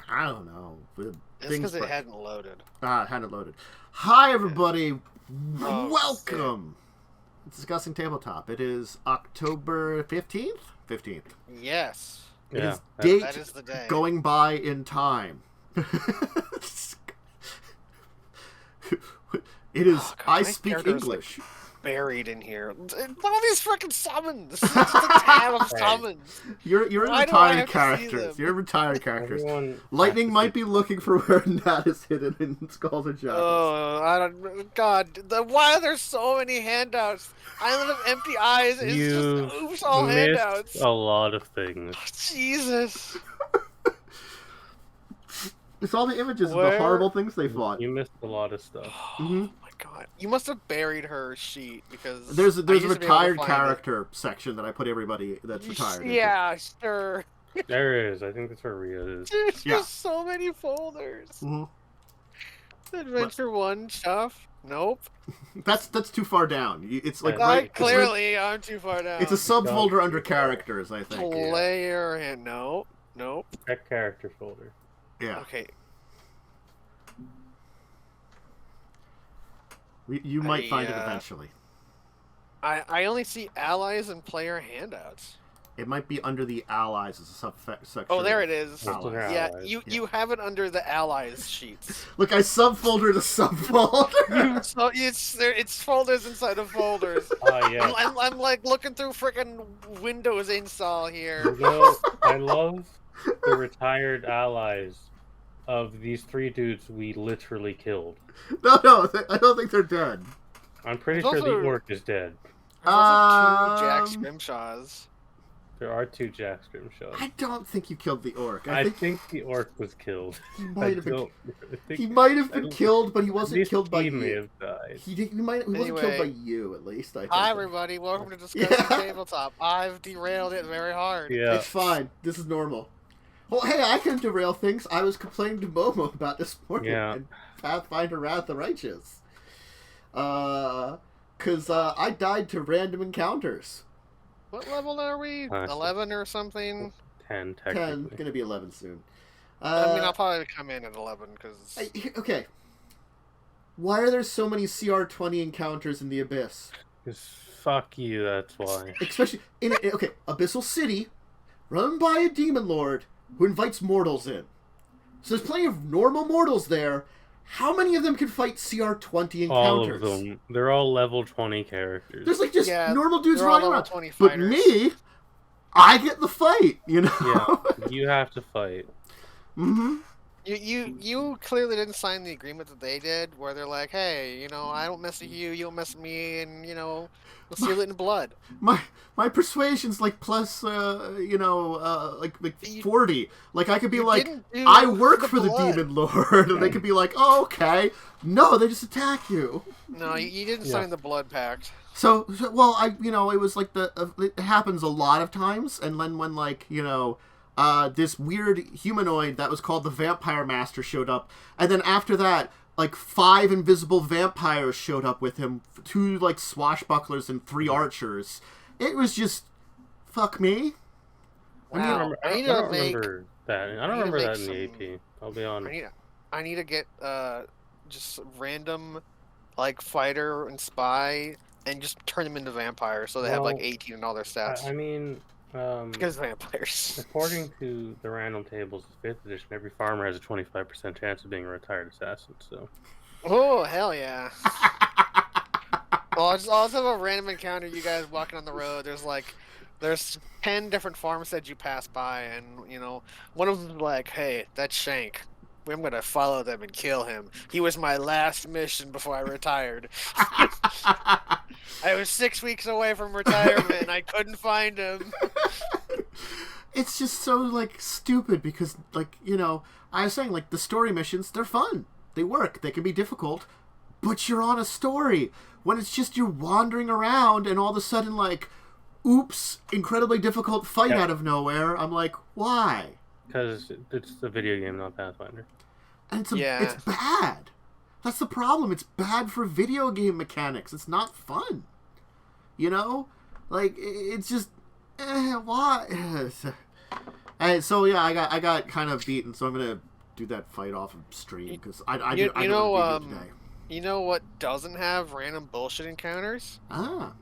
I don't know. It's because it hadn't loaded. It hadn't loaded. Hi, everybody. Oh, Welcome. It's Discussing Tabletop. It is October 15th? 15th. Yes. It Yeah, is date that is the day. going by in time. It is Oh, God, I my speak character's, English. Buried in here. All these freaking summons. It's just a tab of summons. You're Why do I retired have to see characters. them? You're retired characters. Everyone Lightning has to might be looking for where Nat is hidden in Skulls and Shackles. Oh, I don't. God, why are there so many handouts? Island of Empty Eyes is You've just oops, all missed handouts. a lot of things. Jesus. It's all the images of Where- the horrible things they fought. You missed a lot of stuff. Mm-hmm. Oh my God, you must have buried her sheet because There's I a used to be able to retired find character section that I put everybody that's it. retired into. Yeah, sure. There is. I think that's where Rhea is. There's Yeah. just so many folders. hmm Adventure 1 stuff. Nope. That's too far down. It's like Yeah. right. Clearly, I'm too far down. It's a subfolder under characters, I think. player and nope. That character folder. Yeah. Okay. You might find it I eventually. I only see allies and player handouts. It might be under the allies as a subsection. Oh, there it is. It's under Allies. Yeah, allies. you have it under the allies sheets. Look, I subfolder to subfolder. So it's folders inside of folders. Ah, yeah. I'm like looking through freaking Windows install here. You know, I love the retired allies of these three dudes we literally killed. No, I don't think they're dead. I'm pretty There's sure the also- orc is dead. There's also two Jack Um, Scrimshaws. There are two Jack Scrimshaws. I don't think you killed the orc. I think think the orc was killed. he I might have been. don't. I think He might have I been don't- killed, but he at wasn't least killed by he may you. have died. He wasn't killed Anyway. by you, at least. I think. Hi everybody, welcome to Discussing Yeah. Tabletop. I've derailed it very hard. Yeah. It's fine. This is normal. Well, hey, I can derail things. I was complaining to Momo about this morning Yeah. in Pathfinder Wrath of the Righteous. Because I died to random encounters. What level are we? Classic. 11 or something? 10 10, technically. gonna be 11 soon. I mean, I'll probably come in at 11 because. Okay. Why are there so many CR20 encounters in the Abyss? 'Cause fuck you, that's why. Especially okay, Abyssal City, run by a demon lord who invites mortals in. So there's plenty of normal mortals there. How many of them can fight CR20 encounters? All of them. They're all level 20 characters. There's like just Yeah, normal dudes they're all running level around. 20 But fighters. me, I get the fight, you know? Yeah, you have to fight. Mm-hmm. You clearly didn't sign the agreement that they did, where they're like, hey, I don't mess with you, you don't mess with me, and we'll seal it in blood. My persuasion's like plus, like You- 40. Like I could be You like, didn't do I work for the blood. demon lord, and they could be like, oh, okay. No, they just attack you. No, you didn't Yeah. sign the blood pact. So well, it was like it happens a lot of times, and then when this weird humanoid that was called the Vampire Master showed up, and then after that, like 5 invisible vampires showed up with him, 2 like swashbucklers and 3 archers. It was just, fuck me. Wow. I need don't to make. remember that. I don't I need to remember that make in the AP. I'll be honest. I need to get just random like fighter and spy and just turn them into vampires so they have like Well, 18 in all their stats. I mean, Because vampires. according to the random tables of 5th edition, every farmer has a 25% chance of being a retired assassin, so... Oh hell yeah! Well, I'll just have a random encounter. You guys walking on the road. There's 10 different farmsteads you pass by, and one of them's like, "Hey, that's Shank. I'm gonna follow them and kill him. He was my last mission before I retired. I was 6 weeks away from retirement, and I couldn't find him." It's just so like stupid because I was saying like the story missions, they're fun, they work, they can be difficult, but you're on a story. When it's just you're wandering around and all of a sudden like, oops, incredibly difficult fight Yeah. out of nowhere. I'm like, why? Because it's a video game, not Pathfinder. And Yeah. it's bad. That's the problem. It's bad for video game mechanics. It's not fun. Like it's just why? So yeah, I got kind of beaten. So I'm gonna do that fight off of stream because I you didn't know, do it today. You know what doesn't have random bullshit encounters? Ah,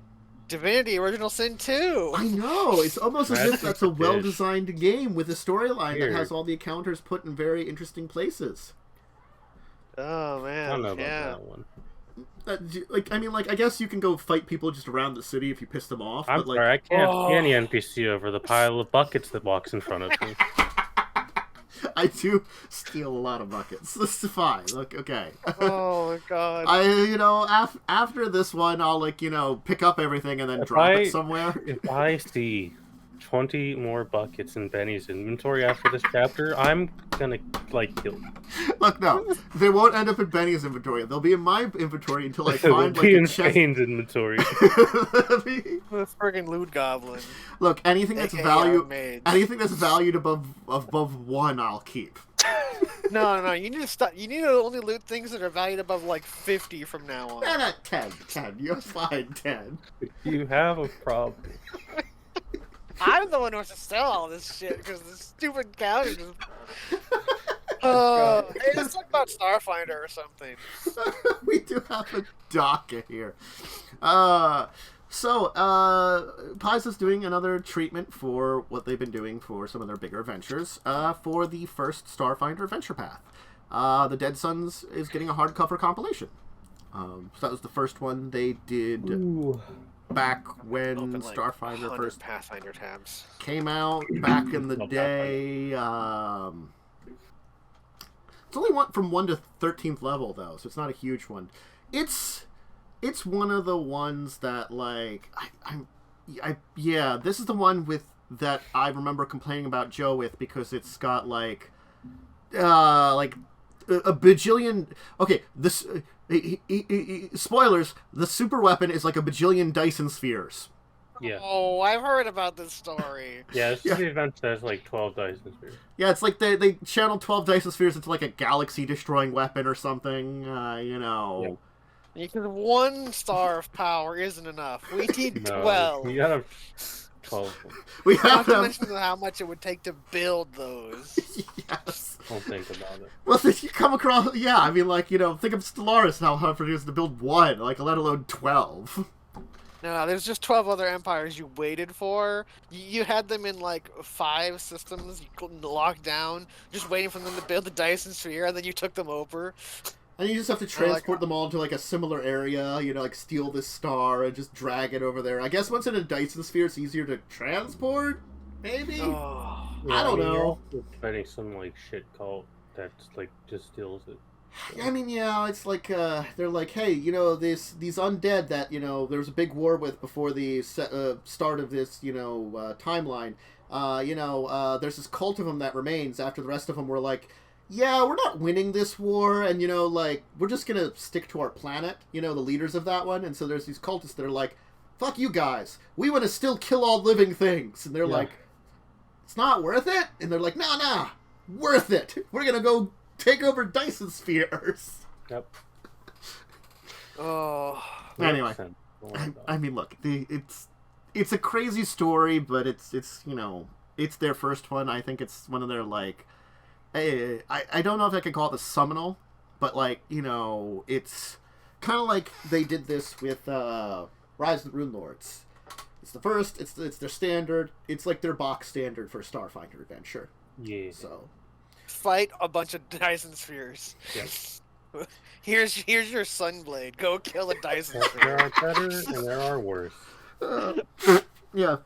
Divinity Original Sin 2! I know. It's almost as if that's a well-designed game with a storyline that has all the encounters put in very interesting places. Oh man, I don't know about that one. I guess you can go fight people just around the city if you piss them off. I'm but, like, sorry, I can't see any NPC over the pile of buckets that walks in front of me. I do steal a lot of buckets. This is fine. Look, okay. Oh my god. After this one, I'll pick up everything and then drop it somewhere. If I see 20 more buckets in Benny's inventory after this chapter, I'm gonna kill you. Look, no, they won't end up in Benny's inventory. They'll be in my inventory until I find They'll be in a chest. Shane's inventory. The friggin' loot goblin. Look, anything that's valued above 1, I'll keep. No, you need to stop. You need to only loot things that are valued above 50 from now on. No, 10. You're fine, 10. You have a problem. I'm the one who has to sell all this shit because this stupid counter just. Hey, let's talk about Starfinder or something. We do have a docket here. So, Paizo's doing another treatment for what they've been doing for some of their bigger adventures, for the first Starfinder adventure path. The Dead Sons is getting a hardcover compilation. So that was the first one they did. Ooh. Back when Starfinder first Pathfinder tabs came out back in the day. It's only from 1 to 13th level though, so it's not a huge one. It's one of the ones that this is the one that I remember complaining about Joe with because it's got a bajillion. Okay, this. Spoilers, the super weapon is like a bajillion Dyson spheres. Yeah. Oh, I've heard about this story. Yeah, the event says 12 Dyson spheres. Yeah, it's like they channeled 12 Dyson spheres into a galaxy-destroying weapon or something, Yep. Because 1 star of power isn't enough. We need 12. You gotta 12. We have to mention how much it would take to build those. Yes. Don't think about it. Well, if you come across, think of Stellaris and how hard it is to build 1, let alone 12. No, there's just 12 other empires you waited for. You had them in 5 systems you couldn't lock down, just waiting for them to build the Dyson sphere, and then you took them over. And you just have to transport them all into a similar area, steal this star and just drag it over there. I guess once in a Dyson sphere, it's easier to transport, maybe? Oh. I don't know. You're fighting some shit cult that's just steals it. So. I mean, yeah, it's they're like, hey, these undead that there was a big war with before the start of this timeline. There's this cult of them that remains after the rest of them were like, yeah, we're not winning this war, and we're just gonna stick to our planet. The leaders of that one, and so there's these cultists that are like, fuck you guys, we want to still kill all living things, and they're like, it's not worth it, and they're like, nah, worth it. We're gonna go take over Dyson spheres. Yep. Oh. Anyway, I mean, look, it's a crazy story, but it's their first one. I think it's one of their I don't know if I could call it the seminal, but it's kind of like they did this with Rise of the Rune Lords. It's the first. It's their standard. It's their box standard for Starfinder adventure. Yeah. So, fight a bunch of Dyson spheres. Yes. Here's your Sunblade. Go kill a Dyson sphere. There are better and there are worse. Yeah.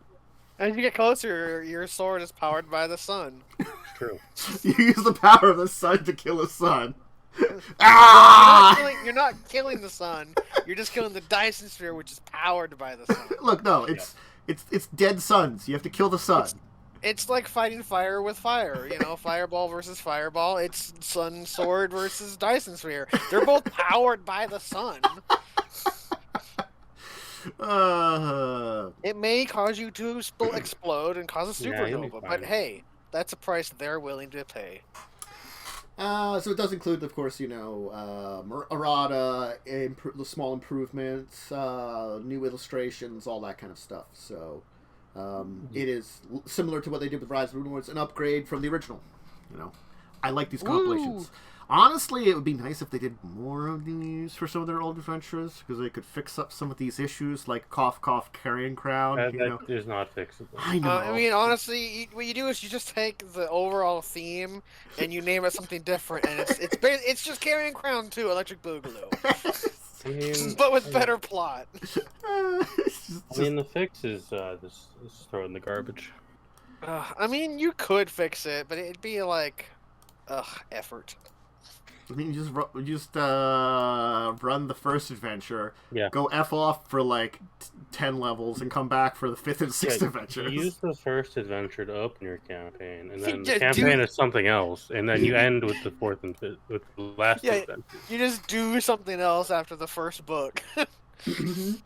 As you get closer, your sword is powered by the sun. True. You use the power of the sun to kill a sun. Ah! You're not killing the sun. You're just killing the Dyson sphere, which is powered by the sun. Look, no, it's dead suns. You have to kill the sun. It's like fighting fire with fire. Fireball versus fireball. It's sun sword versus Dyson sphere. They're both powered by the sun. It may cause you to explode and cause a supernova, but hey, that's a price they're willing to pay. So it does include, of course, errata, small improvements, new illustrations, all that kind of stuff. So it is similar to what they did with Rise of the Rune Lords, an upgrade from the original. I like these compilations. Honestly, it would be nice if they did more of these for some of their old adventures, because they could fix up some of these issues, like cough, cough, carrying crown. That is not fixable. I know. I mean, honestly, what you do is you just take the overall theme and you name it something different, and it's just carrying crown 2, Electric Boogaloo. I mean, But with better plot. I mean, the fix is just throw it in the garbage. I mean, you could fix it, but it'd be like, effort. I mean, you just run the first adventure, go F off for like 10 levels, and come back for the 5th and 6th adventures. You use the first adventure to open your campaign, and then the campaign is something else, and then you end with the 4th and 5th, with the last adventure. You just do something else after the first book. You're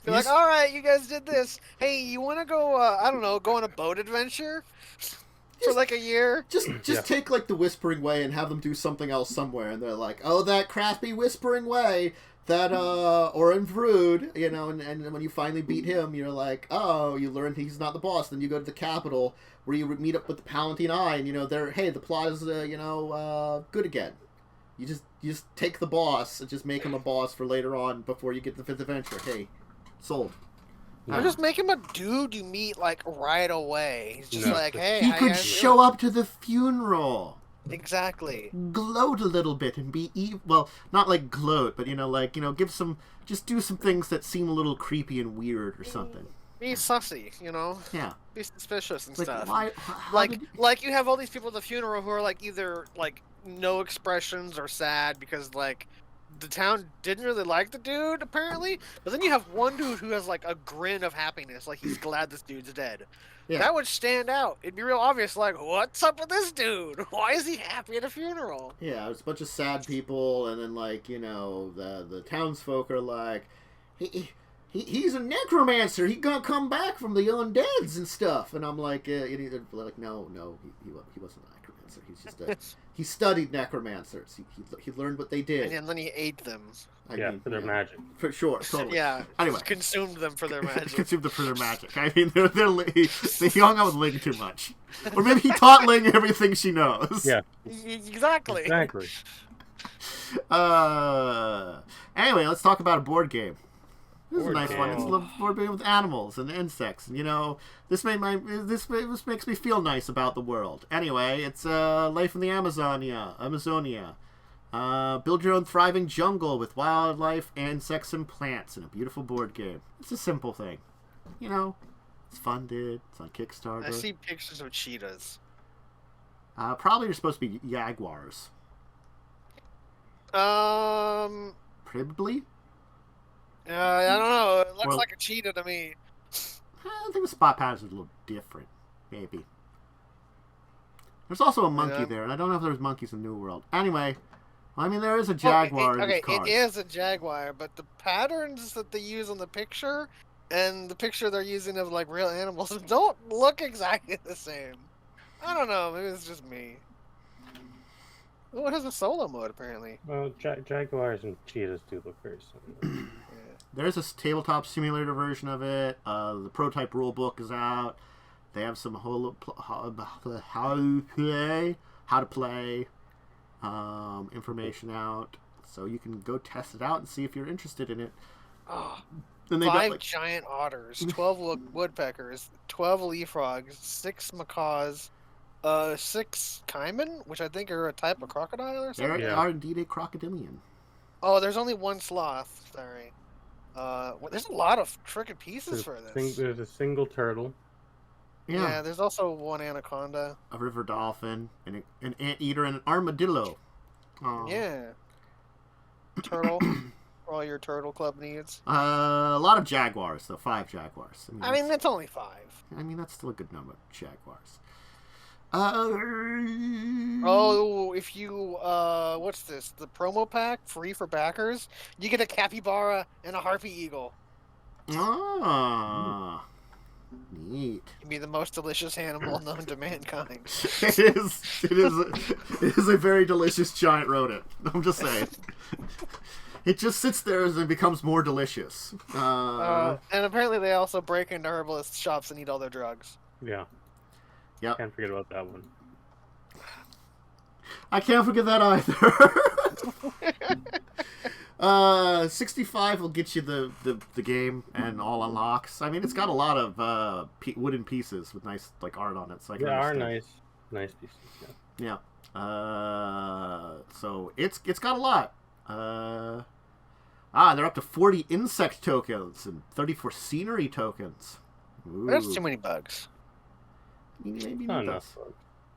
like, all right, you guys did this. Hey, you want to go, I don't know, go on a boat adventure? For like a year? Just take like the Whispering Way and have them do something else somewhere, and they're like, oh, that crappy Whispering Way, that, or in Vrood, you know, and when you finally beat him, you're like, oh, you learn he's not the boss, then you go to the capital, where you meet up with the Palatine Eye, and, you know, hey, the plot is, good again. You just take the boss, and just make him a boss for later on, before you get the 5th adventure. Hey, sold. Or just make him a dude you meet, like, right away. He's just like, hey, he could show up to the funeral. Exactly. Gloat a little bit and be evil. Well, not like gloat, but, give some... Just do some things that seem a little creepy and weird or something. Be sussy, you know? Yeah. Be suspicious and like, stuff. Like you have all these people at the funeral who are, like, either, like, no expressions or sad because, like... The town didn't really like the dude, apparently. But then you have one dude who has, like, a grin of happiness. Like, he's glad this dude's dead. Yeah. That would stand out. It'd be real obvious, like, what's up with this dude? Why is he happy at a funeral? Yeah, it's a bunch of sad people, and then, like, the townsfolk are like, he's a necromancer. He's gonna come back from the undeads and stuff. And I'm like, no, he wasn't a necromancer. He's just he studied necromancers. He learned what they did. And then he ate them. For their magic. For sure, totally. Yeah. Anyway. Consumed them for their magic. Consumed them for their magic. I mean, he hung out with Ling too much. Or maybe he taught Ling everything she knows. Yeah. Exactly. Anyway, let's talk about a board game. This is a nice one. It's a little board game with animals and insects. And, this makes me feel nice about the world. Anyway, it's Life in the Amazonia. Build your own thriving jungle with wildlife, insects, and plants in a beautiful board game. It's a simple thing. It's funded. It's on Kickstarter. I see pictures of cheetahs. Probably they're supposed to be jaguars. Probably. I don't know. It looks like a cheetah to me. I think the spot patterns are a little different. Maybe. There's also a monkey there, and I don't know if there's monkeys in New World. Anyway, there is a jaguar in these cards. It is a jaguar, but the patterns that they use on the picture and the picture they're using of, like, real animals don't look exactly the same. I don't know. Maybe it's just me. Oh, it has a solo mode, apparently. Well, jaguars and cheetahs do look very similar. There's a tabletop simulator version of it. The prototype rule book is out. They have some how to play information out, so you can go test it out and see if you're interested in it. Then they 5 giant otters, 12 woodpeckers, 12 leaf frogs, 6 macaws, 6 caiman, which I think are a type of crocodile or something. They are indeed a crocodilian. Oh, there's only 1 sloth. Sorry. There's a lot of tricky pieces for this. There's a single turtle. Yeah, there's also 1 anaconda. A river dolphin, an anteater, and an armadillo. Yeah. Turtle. For all your turtle club needs. A lot of jaguars, though. 5 jaguars. That's only 5. That's still a good number of jaguars. If you, what's this? The promo pack, free for backers, you get a capybara and a harpy eagle. Neat. You'd be the most delicious animal known to mankind. It is a very delicious giant rodent. I'm just saying. It just sits there and becomes more delicious. And apparently they also break into herbalist shops and eat all their drugs. Yeah. Yep. Can't forget about that one. I can't forget that either. 65 will get you the game and all unlocks. I mean, it's got a lot of wooden pieces with nice like art on it. So I can understand. nice pieces. Yeah. So it's got a lot. They're up to 40 insect tokens and 34 scenery tokens. Ooh. That's too many bugs. Maybe not enough.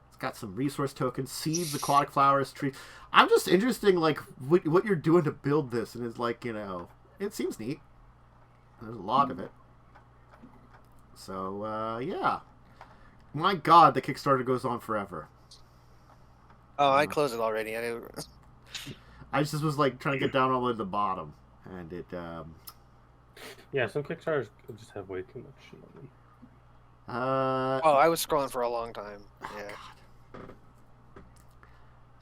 It's got some resource tokens, seeds, aquatic flowers, trees. I'm just interested in like what you're doing to build this, and it's like, you know, it seems neat. There's a lot of it. So yeah. My God, the Kickstarter goes on forever. Oh, I closed it already. I just was like trying to get down all the way to the bottom, and it. Yeah, some Kickstarters just have way too much shit on them. I was scrolling for a long time. Yeah. God.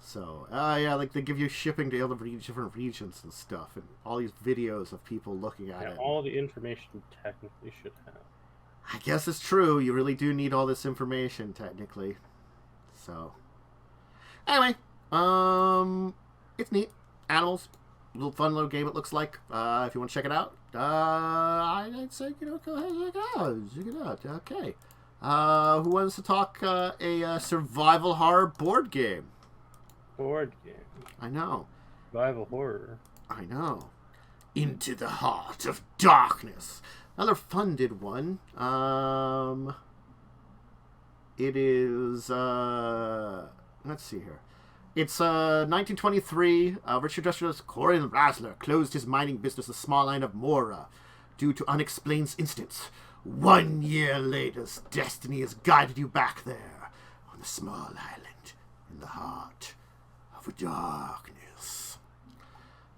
So, yeah, like they give you shipping to all the different regions and stuff, and all these videos of people looking at it. All the information you technically should have. I guess it's true. You really do need all this information, technically. So, anyway, it's neat. Animals, little fun little game. It looks like. If you want to check it out, I'd say go ahead check it out. Okay. Who wants to talk a survival horror board game? Board game. I know. Survival horror. I know. Into the Heart of Darkness. Another funded one. It is. Let's see here. It's 1923. Richard industrialist Corin Rasler closed his mining business in the small island of Mora due to unexplained incidents. 1 year later, destiny has guided you back there on a small island in the heart of darkness.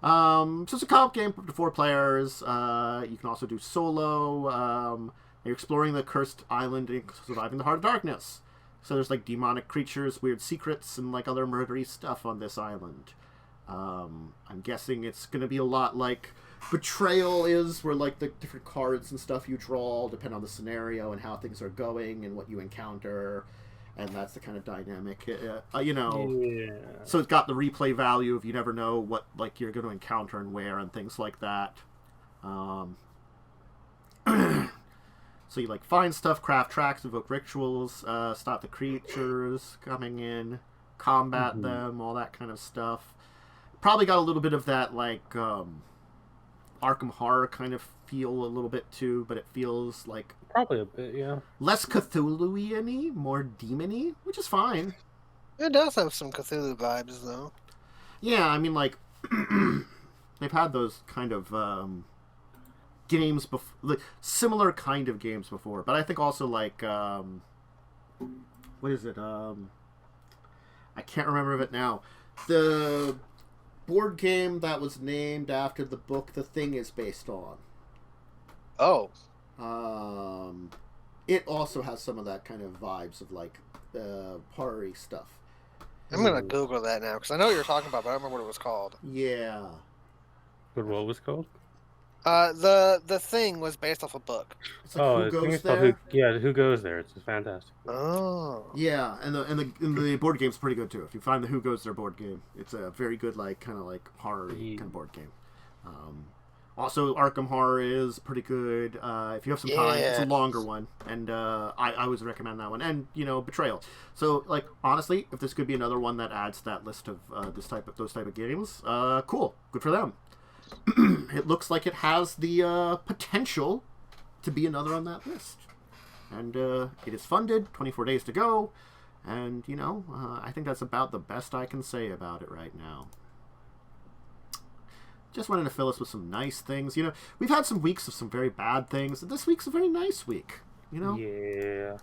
So it's a co-op game up to 4 players. You can also do solo. You're exploring the cursed island and surviving the heart of darkness. So there's like demonic creatures, weird secrets, and like other murdery stuff on this island. I'm guessing it's going to be a lot like Betrayal is, where like the different cards and stuff you draw depend on the scenario and how things are going and what you encounter. And that's the kind of dynamic, you know. Yeah. So it's got the replay value of you never know what like you're going to encounter and where and things like that. So you like find stuff, craft tracks, evoke rituals, stop the creatures coming in, combat them, all that kind of stuff. Probably got a little bit of that like Arkham Horror kind of feel a little bit too, but it feels like probably a bit, yeah, less Cthulhu-y, more demon-y, which is fine. It does have some Cthulhu vibes though. Yeah, I mean like they've had those kind of games before, like similar kind of games before, but I think also like what is it? I can't remember of it now. The board game that was named after the book The Thing is based on. Oh. It also has some of that kind of vibes of like horror-y stuff. I'm gonna Google that now because I know what you're talking about, but I don't remember what it was called. Yeah. But what was it called? The Thing was based off a book. It's like Who Goes There? Who Goes There? It's fantastic. Oh. Yeah, and the board game's pretty good too. If you find the Who Goes There board game, it's a very good like kind of like horror kind of board game. Also, Arkham Horror is pretty good. If you have some time, it's a longer one, and I would recommend that one. And you know, Betrayal. So, like honestly, if this could be another one that adds to that list of those type of games, cool, good for them. It looks like it has the potential to be another on that list, and it is funded. 24 days to go, and you know, I think that's about the best I can say about it right now. Just wanted to fill us with some nice things. You know, we've had some weeks of some very bad things. This week's a very nice week. You know? Yeah.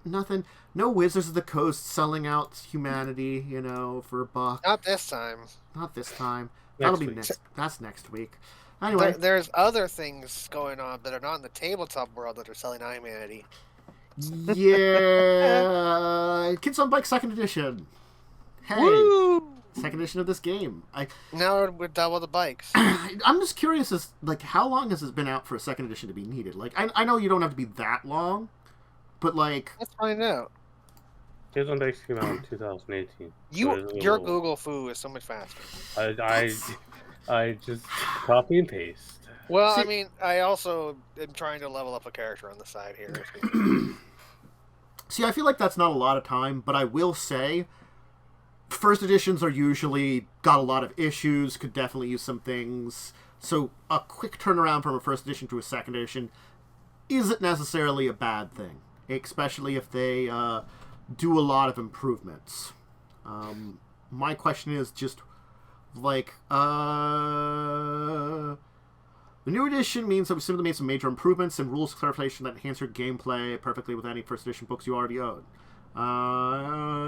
Nothing. No Wizards of the Coast selling out humanity, you know, for a buck. Not this time. That'll be next. That's next week. Anyway. There's other things going on that are not in the tabletop world that are selling out humanity. Yeah. Kids on Bike 2nd edition. Hey. Woo! Second edition of this game. Now we're double the bikes. I'm just curious as like how long has it been out for a second edition to be needed? Like I know you don't have to be that long, but like let's find out. His one actually came out in 2018. Your Google foo is so much faster. I just copy and paste. Well, I mean, I also am trying to level up a character on the side here. See, I feel like that's not a lot of time, but I will say, first editions are usually got a lot of issues, could definitely use some things. So a quick turnaround from a first edition to a second edition isn't necessarily a bad thing, especially if they do a lot of improvements. My question is just, like, the new edition means that we simply made some major improvements and rules clarification that enhance your gameplay perfectly with any first edition books you already own.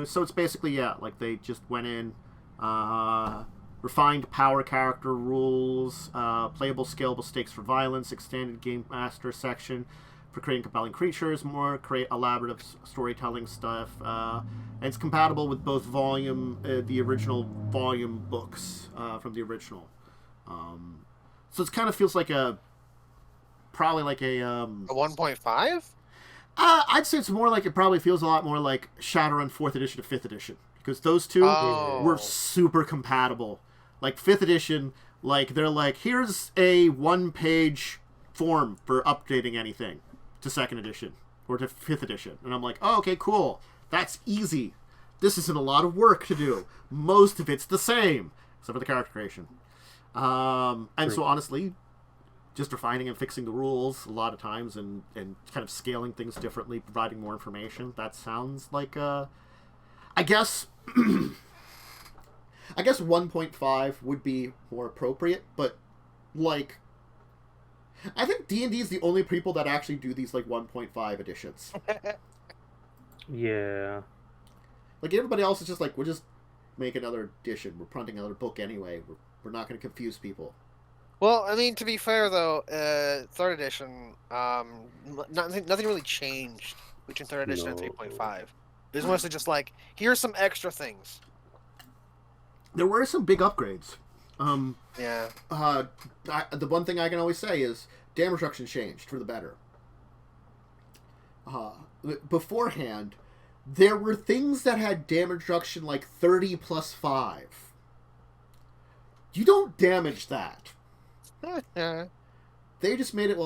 So it's basically, yeah, like they just went in, refined power character rules, playable scalable stakes for violence, extended game master section for creating compelling creatures, more create elaborative storytelling stuff, and it's compatible with both the original volume books from the original. So it kind of feels like probably like a 1.5? I'd say it's more like, it probably feels a lot more like Shadowrun 4th edition to 5th edition, because those two were super compatible. Like 5th edition, like they're like, here's a 1-page form for updating anything to 2nd edition or to 5th edition, and I'm like, oh, okay, cool, that's easy. This isn't a lot of work to do. Most of it's the same, except for the character creation. And so honestly, just refining and fixing the rules a lot of times and kind of scaling things differently, providing more information, that sounds like I guess 1.5 would be more appropriate, but like I think D&D is the only people that actually do these like 1.5 editions. Yeah. Like everybody else is just like, we'll just make another edition. We're printing another book anyway. We're not going to confuse people. Well, I mean, to be fair, though, 3rd edition, nothing really changed between 3rd edition and 3.5. It was mostly just like, here's some extra things. There were some big upgrades. Yeah. The one thing I can always say is damage reduction changed for the better. Beforehand, there were things that had damage reduction like 30 plus 5. You don't damage that. They just made it,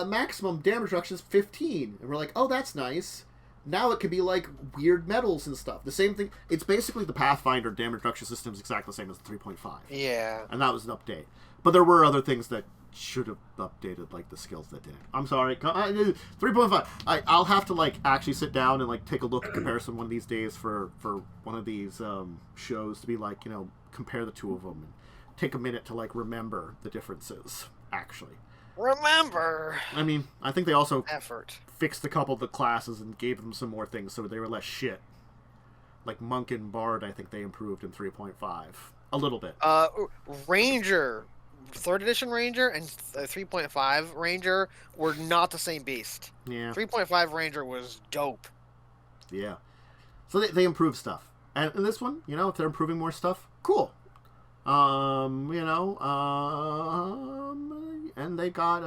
maximum damage reduction is 15. And we're like, oh, that's nice. Now it could be like weird metals and stuff. The same thing. It's basically the Pathfinder damage reduction system is exactly the same as the 3.5. Yeah. And that was an update. But there were other things that should have updated, like the skills that didn't. I'm sorry. 3.5. I'll have to like actually sit down and like take a look at comparison one of these days for one of these shows to be like, compare the two of them and take a minute to like remember the differences, actually. Remember. I mean, I think they also effort fixed a couple of the classes and gave them some more things so they were less shit. Like Monk and Bard, I think they improved in 3.5 a little bit. Ranger, 3rd edition Ranger and 3.5 Ranger were not the same beast. Yeah. 3.5 Ranger was dope. Yeah. So they improved stuff. And in this one, if they're improving more stuff, cool. And they got,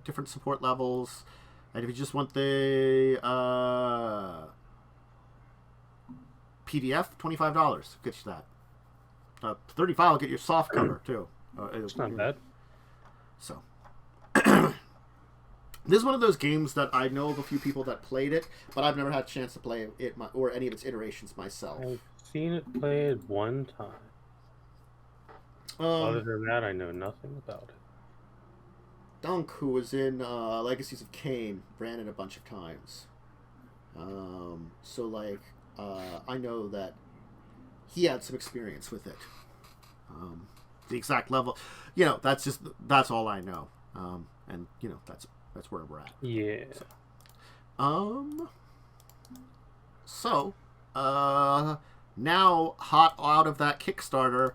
different support levels. And if you just want the PDF, $25. Get you that. $35 will get your soft cover, too. It's not bad. So. This is one of those games that I know of a few people that played it, but I've never had a chance to play it or any of its iterations myself. I've seen it played one time. Other than that, I know nothing about it. Dunk, who was in Legacies of Kain, ran it a bunch of times. I know that he had some experience with it. The exact level, that's all I know. And that's where we're at. Yeah. So, now hot out of that Kickstarter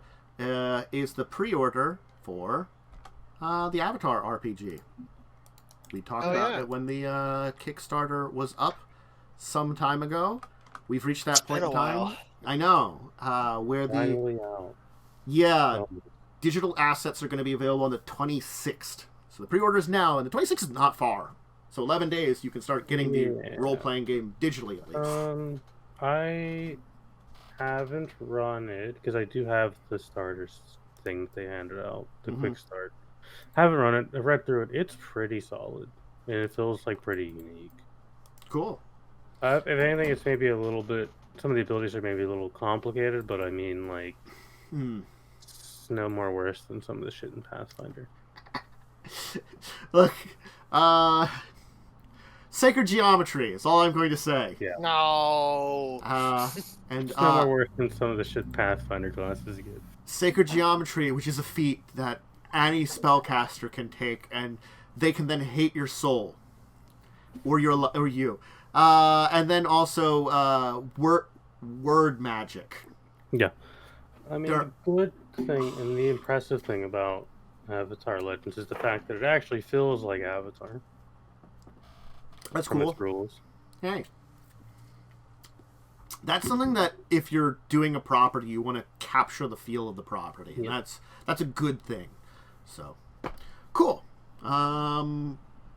is the pre-order for the Avatar RPG. We talked about it when the Kickstarter was up some time ago. We've reached that point in time. While. I know. Where Finally out. Yeah, digital assets are going to be available on the 26th. So the pre-order is now, and the 26th is not far. So 11 days, you can start getting the role-playing game digitally, at least. I haven't run it because I do have the starters thing that they handed out, the quick start. Haven't run it. I've read through it. It's pretty solid, and it feels like pretty unique. Cool. If anything, it's maybe a little bit. Some of the abilities are maybe a little complicated, but I mean, like, it's no more worse than some of the shit in Pathfinder. Look, sacred geometry is all I'm going to say. Yeah. No. And it's no more worse than some of the shit Pathfinder classes get. Sacred geometry, which is a feat that any spellcaster can take, and they can then hate your soul, or you. And then also word magic. Yeah, I mean, the good thing and the impressive thing about Avatar Legends is the fact that it actually feels like Avatar. That's from cool. Its rules. Hey, that's something that if you're doing a property, you want to capture the feel of the property. And that's a good thing. So, cool.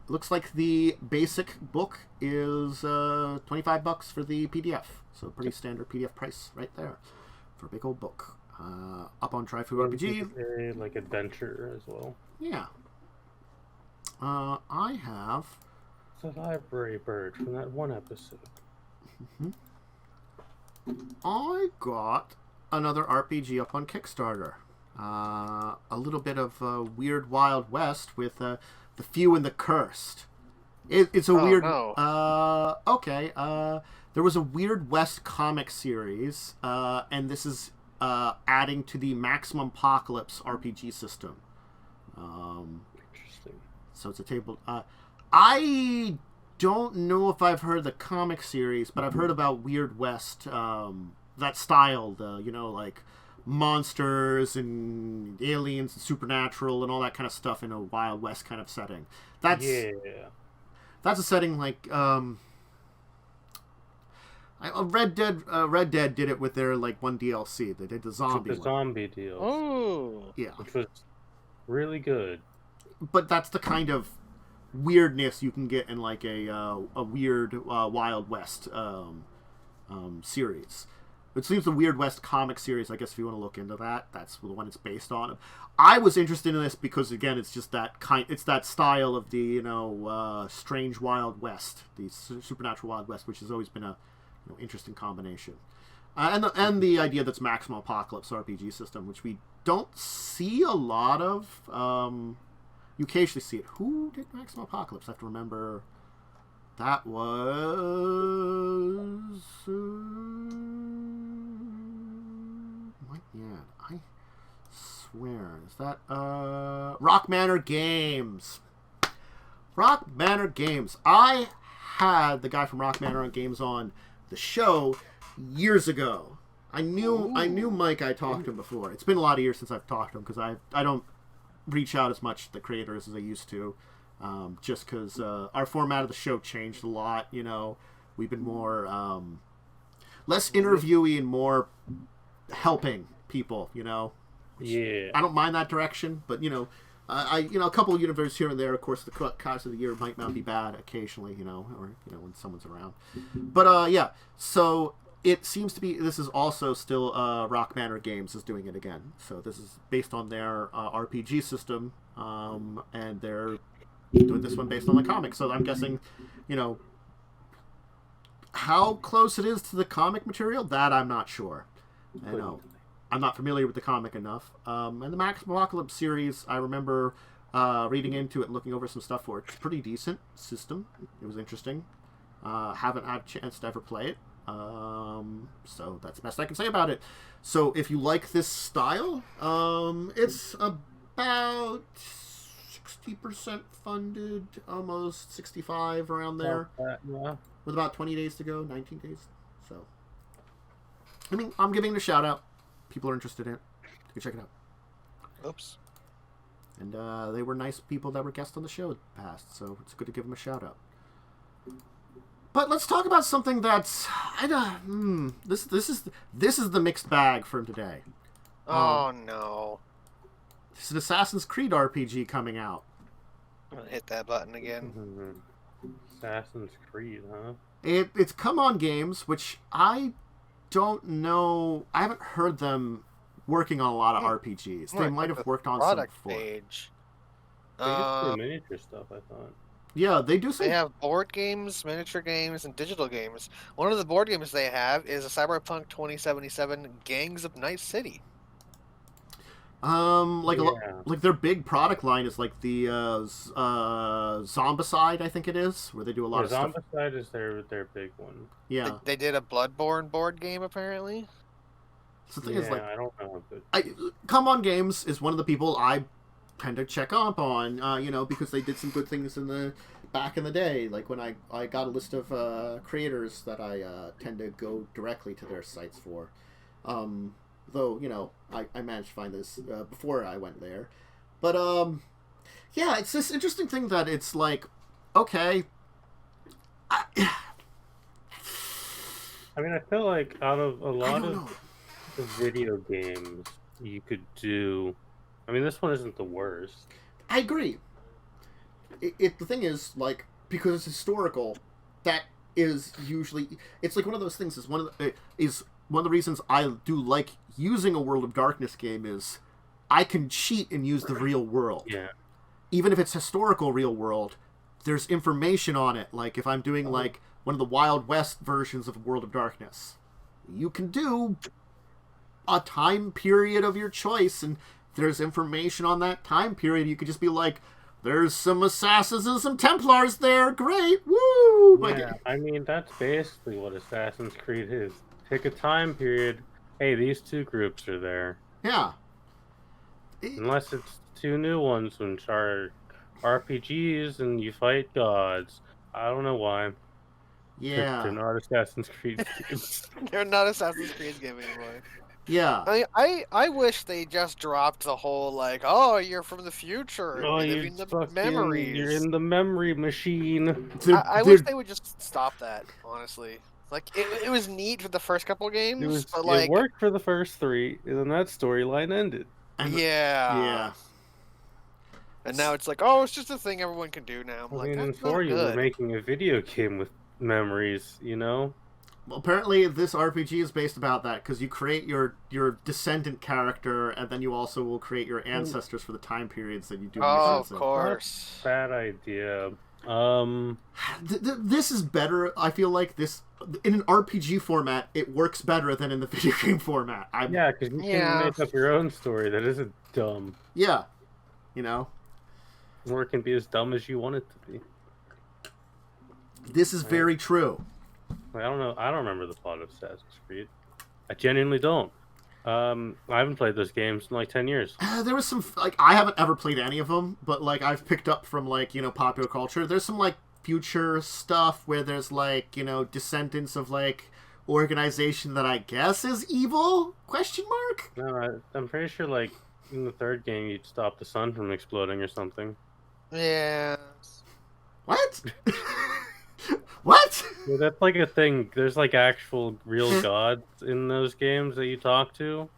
Looks like the basic book is $25 for the PDF. So pretty standard PDF price right there for a big old book. Up on TriFu RPG. Like adventure as well. Yeah. I have the library bird from that one episode. I got another RPG up on Kickstarter. A little bit of Weird Wild West with The Few and the Cursed. It's a weird... No. Okay. There was a Weird West comic series, and this is adding to the Maximum Apocalypse RPG system. Interesting. So it's a table... I don't know if I've heard the comic series, but I've heard about Weird West, that style, like monsters and aliens and supernatural and all that kind of stuff in a Wild West kind of setting. That's a setting like Red Dead did it with their like one DLC. They did the zombie deal. Oh, yeah, which was really good. But that's the kind of weirdness you can get in like a weird Wild West series. It seems the Weird West comic series, I guess if you want to look into that, that's the one it's based on. I was interested in this because again, it's just it's that style of the strange Wild West, the supernatural Wild West, which has always been a interesting combination. And the idea that's Maximum Apocalypse RPG system, which we don't see a lot of. You occasionally see it. Who did Maximum Apocalypse? I have to remember. That was... I swear. Is that... Rock Manor Games. Rock Manor Games. I had the guy from Rock Manor Games on the show years ago. I knew Mike. I talked to him before. It's been a lot of years since I've talked to him because I don't reach out as much to the creators as I used to. Just because our format of the show changed a lot, we've been more less interviewee and more helping people, Yeah. I don't mind that direction, but a couple of universes here and there. Of course, the cast of the year might not be bad occasionally, or when someone's around. But yeah, so it seems to be this is also still Rock Manor Games is doing it again. So this is based on their RPG system, and they're doing this one based on the comic. So I'm guessing, how close it is to the comic material, that I'm not sure. I know. I'm not familiar with the comic enough. And the Maximum Apocalypse series, I remember reading into it and looking over some stuff for it. It's a pretty decent system. It was interesting. Haven't had a chance to ever play it. So that's the best I can say about it. So if you like this style, it's about 60% funded, almost 65 around there. Yeah. With about 20 days to go, 19 days. So, I mean, I'm giving it a shout out. People are interested in it. Go check it out. Oops. And they were nice people that were guests on the show in the past, so it's good to give them a shout out. But let's talk about something that's this is the mixed bag from today. Oh no. It's an Assassin's Creed RPG coming out. I'm gonna hit that button again. Mm-hmm. Assassin's Creed, huh? It's Come On Games, which I don't know. I haven't heard them working on a lot of RPGs. They might have worked on some product before. page. They just do miniature stuff, I thought. Yeah, they do some. They have board games, miniature games, and digital games. One of the board games they have is a Cyberpunk 2077 Gangs of Night City. Like their big product line is like the Zombicide, I think it is, where they do a lot of stuff. Zombicide is their big one. Yeah, They did a Bloodborne board game apparently. So the thing is, like, I don't know. But... Come On Games is one of the people I tend to check up on, because they did some good things back in the day. Like when I got a list of creators that I tend to go directly to their sites for. Though, I managed to find this before I went there. But, yeah, it's this interesting thing that it's like, okay. I mean, I feel like out of a lot of the video games you could do, I mean, this one isn't the worst. I agree. The thing is, like, because it's historical, that is usually, it's like one of those things is one of the reasons I do like using a World of Darkness game is I can cheat and use the real world. Yeah. Even if it's historical real world, there's information on it. Like if I'm doing like one of the Wild West versions of World of Darkness, you can do a time period of your choice, and there's information on that time period. You could just be like, there's some assassins and some Templars there. Great. Woo! Yeah, I mean, that's basically what Assassin's Creed is. Pick a time period. Hey, these two groups are there. Yeah. Unless it's two new ones, which are RPGs and you fight gods. I don't know why. Yeah. They're not Assassin's Creed games. They're not Assassin's Creed games anymore. Yeah. I wish they just dropped the whole like, oh, you're from the future. Oh, you're in the memories. You're in the memory machine. I wish they would just stop that, honestly. Like, it was neat for the first couple games, but like... It worked for the first three, and then that storyline ended. Yeah. And now it's like, oh, it's just a thing everyone can do now. I mean, in 4 you were making a video game with memories, Well, apparently this RPG is based about that, because you create your descendant character, and then you also will create your ancestors for the time periods that you do. Oh, of course. Bad idea. This is better. I feel like this in an RPG format, it works better than in the video game format. Yeah, because you can make up your own story that isn't dumb. Yeah, or it can be as dumb as you want it to be. This is very true. I don't know. I don't remember the plot of Assassin's Creed. I genuinely don't. I haven't played those games in like 10 years. There was some, like, I haven't ever played any of them, but, like, I've picked up from, like, popular culture. There's some, like, future stuff where there's, like, descendants of, like, organization that I guess is evil? Question mark? No, I'm pretty sure, like, in the third game, you'd stop the sun from exploding or something. Yeah. What? What? Yeah, that's like a thing. There's like actual real gods in those games that you talk to.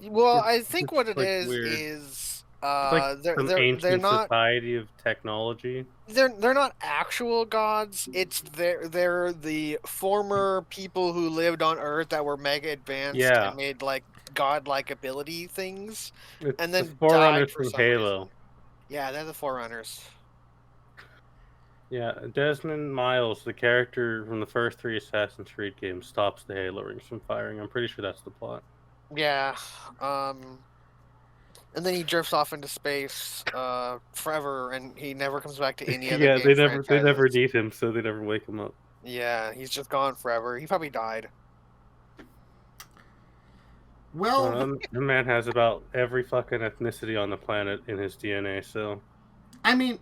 Well, I think what it like is weird. Is like some ancient not society of technology. They're not actual gods. It's they're the former people who lived on Earth that were mega advanced and made like godlike ability things, and then the Forerunners died for from some Halo. reason. Yeah, they're the Forerunners. Yeah, Desmond Miles, the character from the first 3 Assassin's Creed games, stops the Halo rings from firing. I'm pretty sure that's the plot. Yeah, and then he drifts off into space forever, and he never comes back to any other. Yeah, game they never need him, so they never wake him up. Yeah, he's just gone forever. He probably died. Well, the man has about every fucking ethnicity on the planet in his DNA, so... I mean,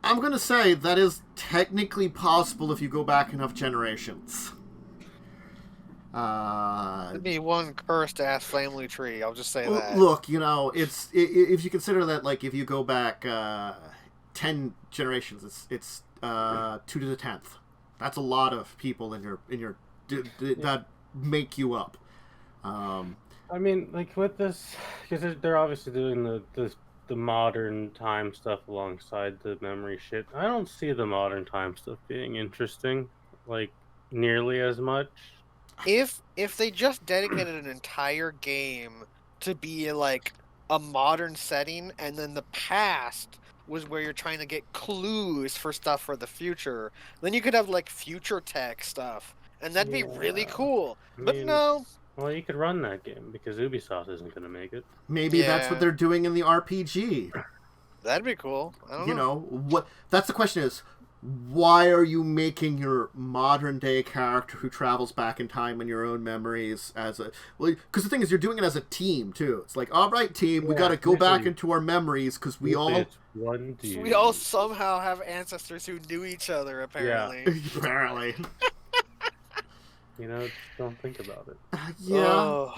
I'm going to say that is technically possible if you go back enough generations. It'd be one cursed-ass family tree, I'll just say that. Look, it's if you consider that, like, if you go back 10 generations, it's 2 to the 10th. That's a lot of people in your that make you up. I mean, like, with this, because they're obviously doing the modern time stuff alongside the memory shit. I don't see the modern time stuff being interesting. Like, nearly as much. If they just dedicated an entire game to be like a modern setting, and then the past was where you're trying to get clues for stuff for the future, then you could have like future tech stuff, and that'd be really cool. But no. Well, you could run that game because Ubisoft isn't going to make it. Maybe that's what they're doing in the RPG. That'd be cool. I don't know. You know, what? That's the question is, why are you making your modern day character who travels back in time in your own memories as a... Well, because the thing is, you're doing it as a team, too. It's like, all right, team, we got to go back into our memories because we all... We all somehow have ancestors who knew each other, apparently. Yeah. Apparently. You know, don't think about it. You know,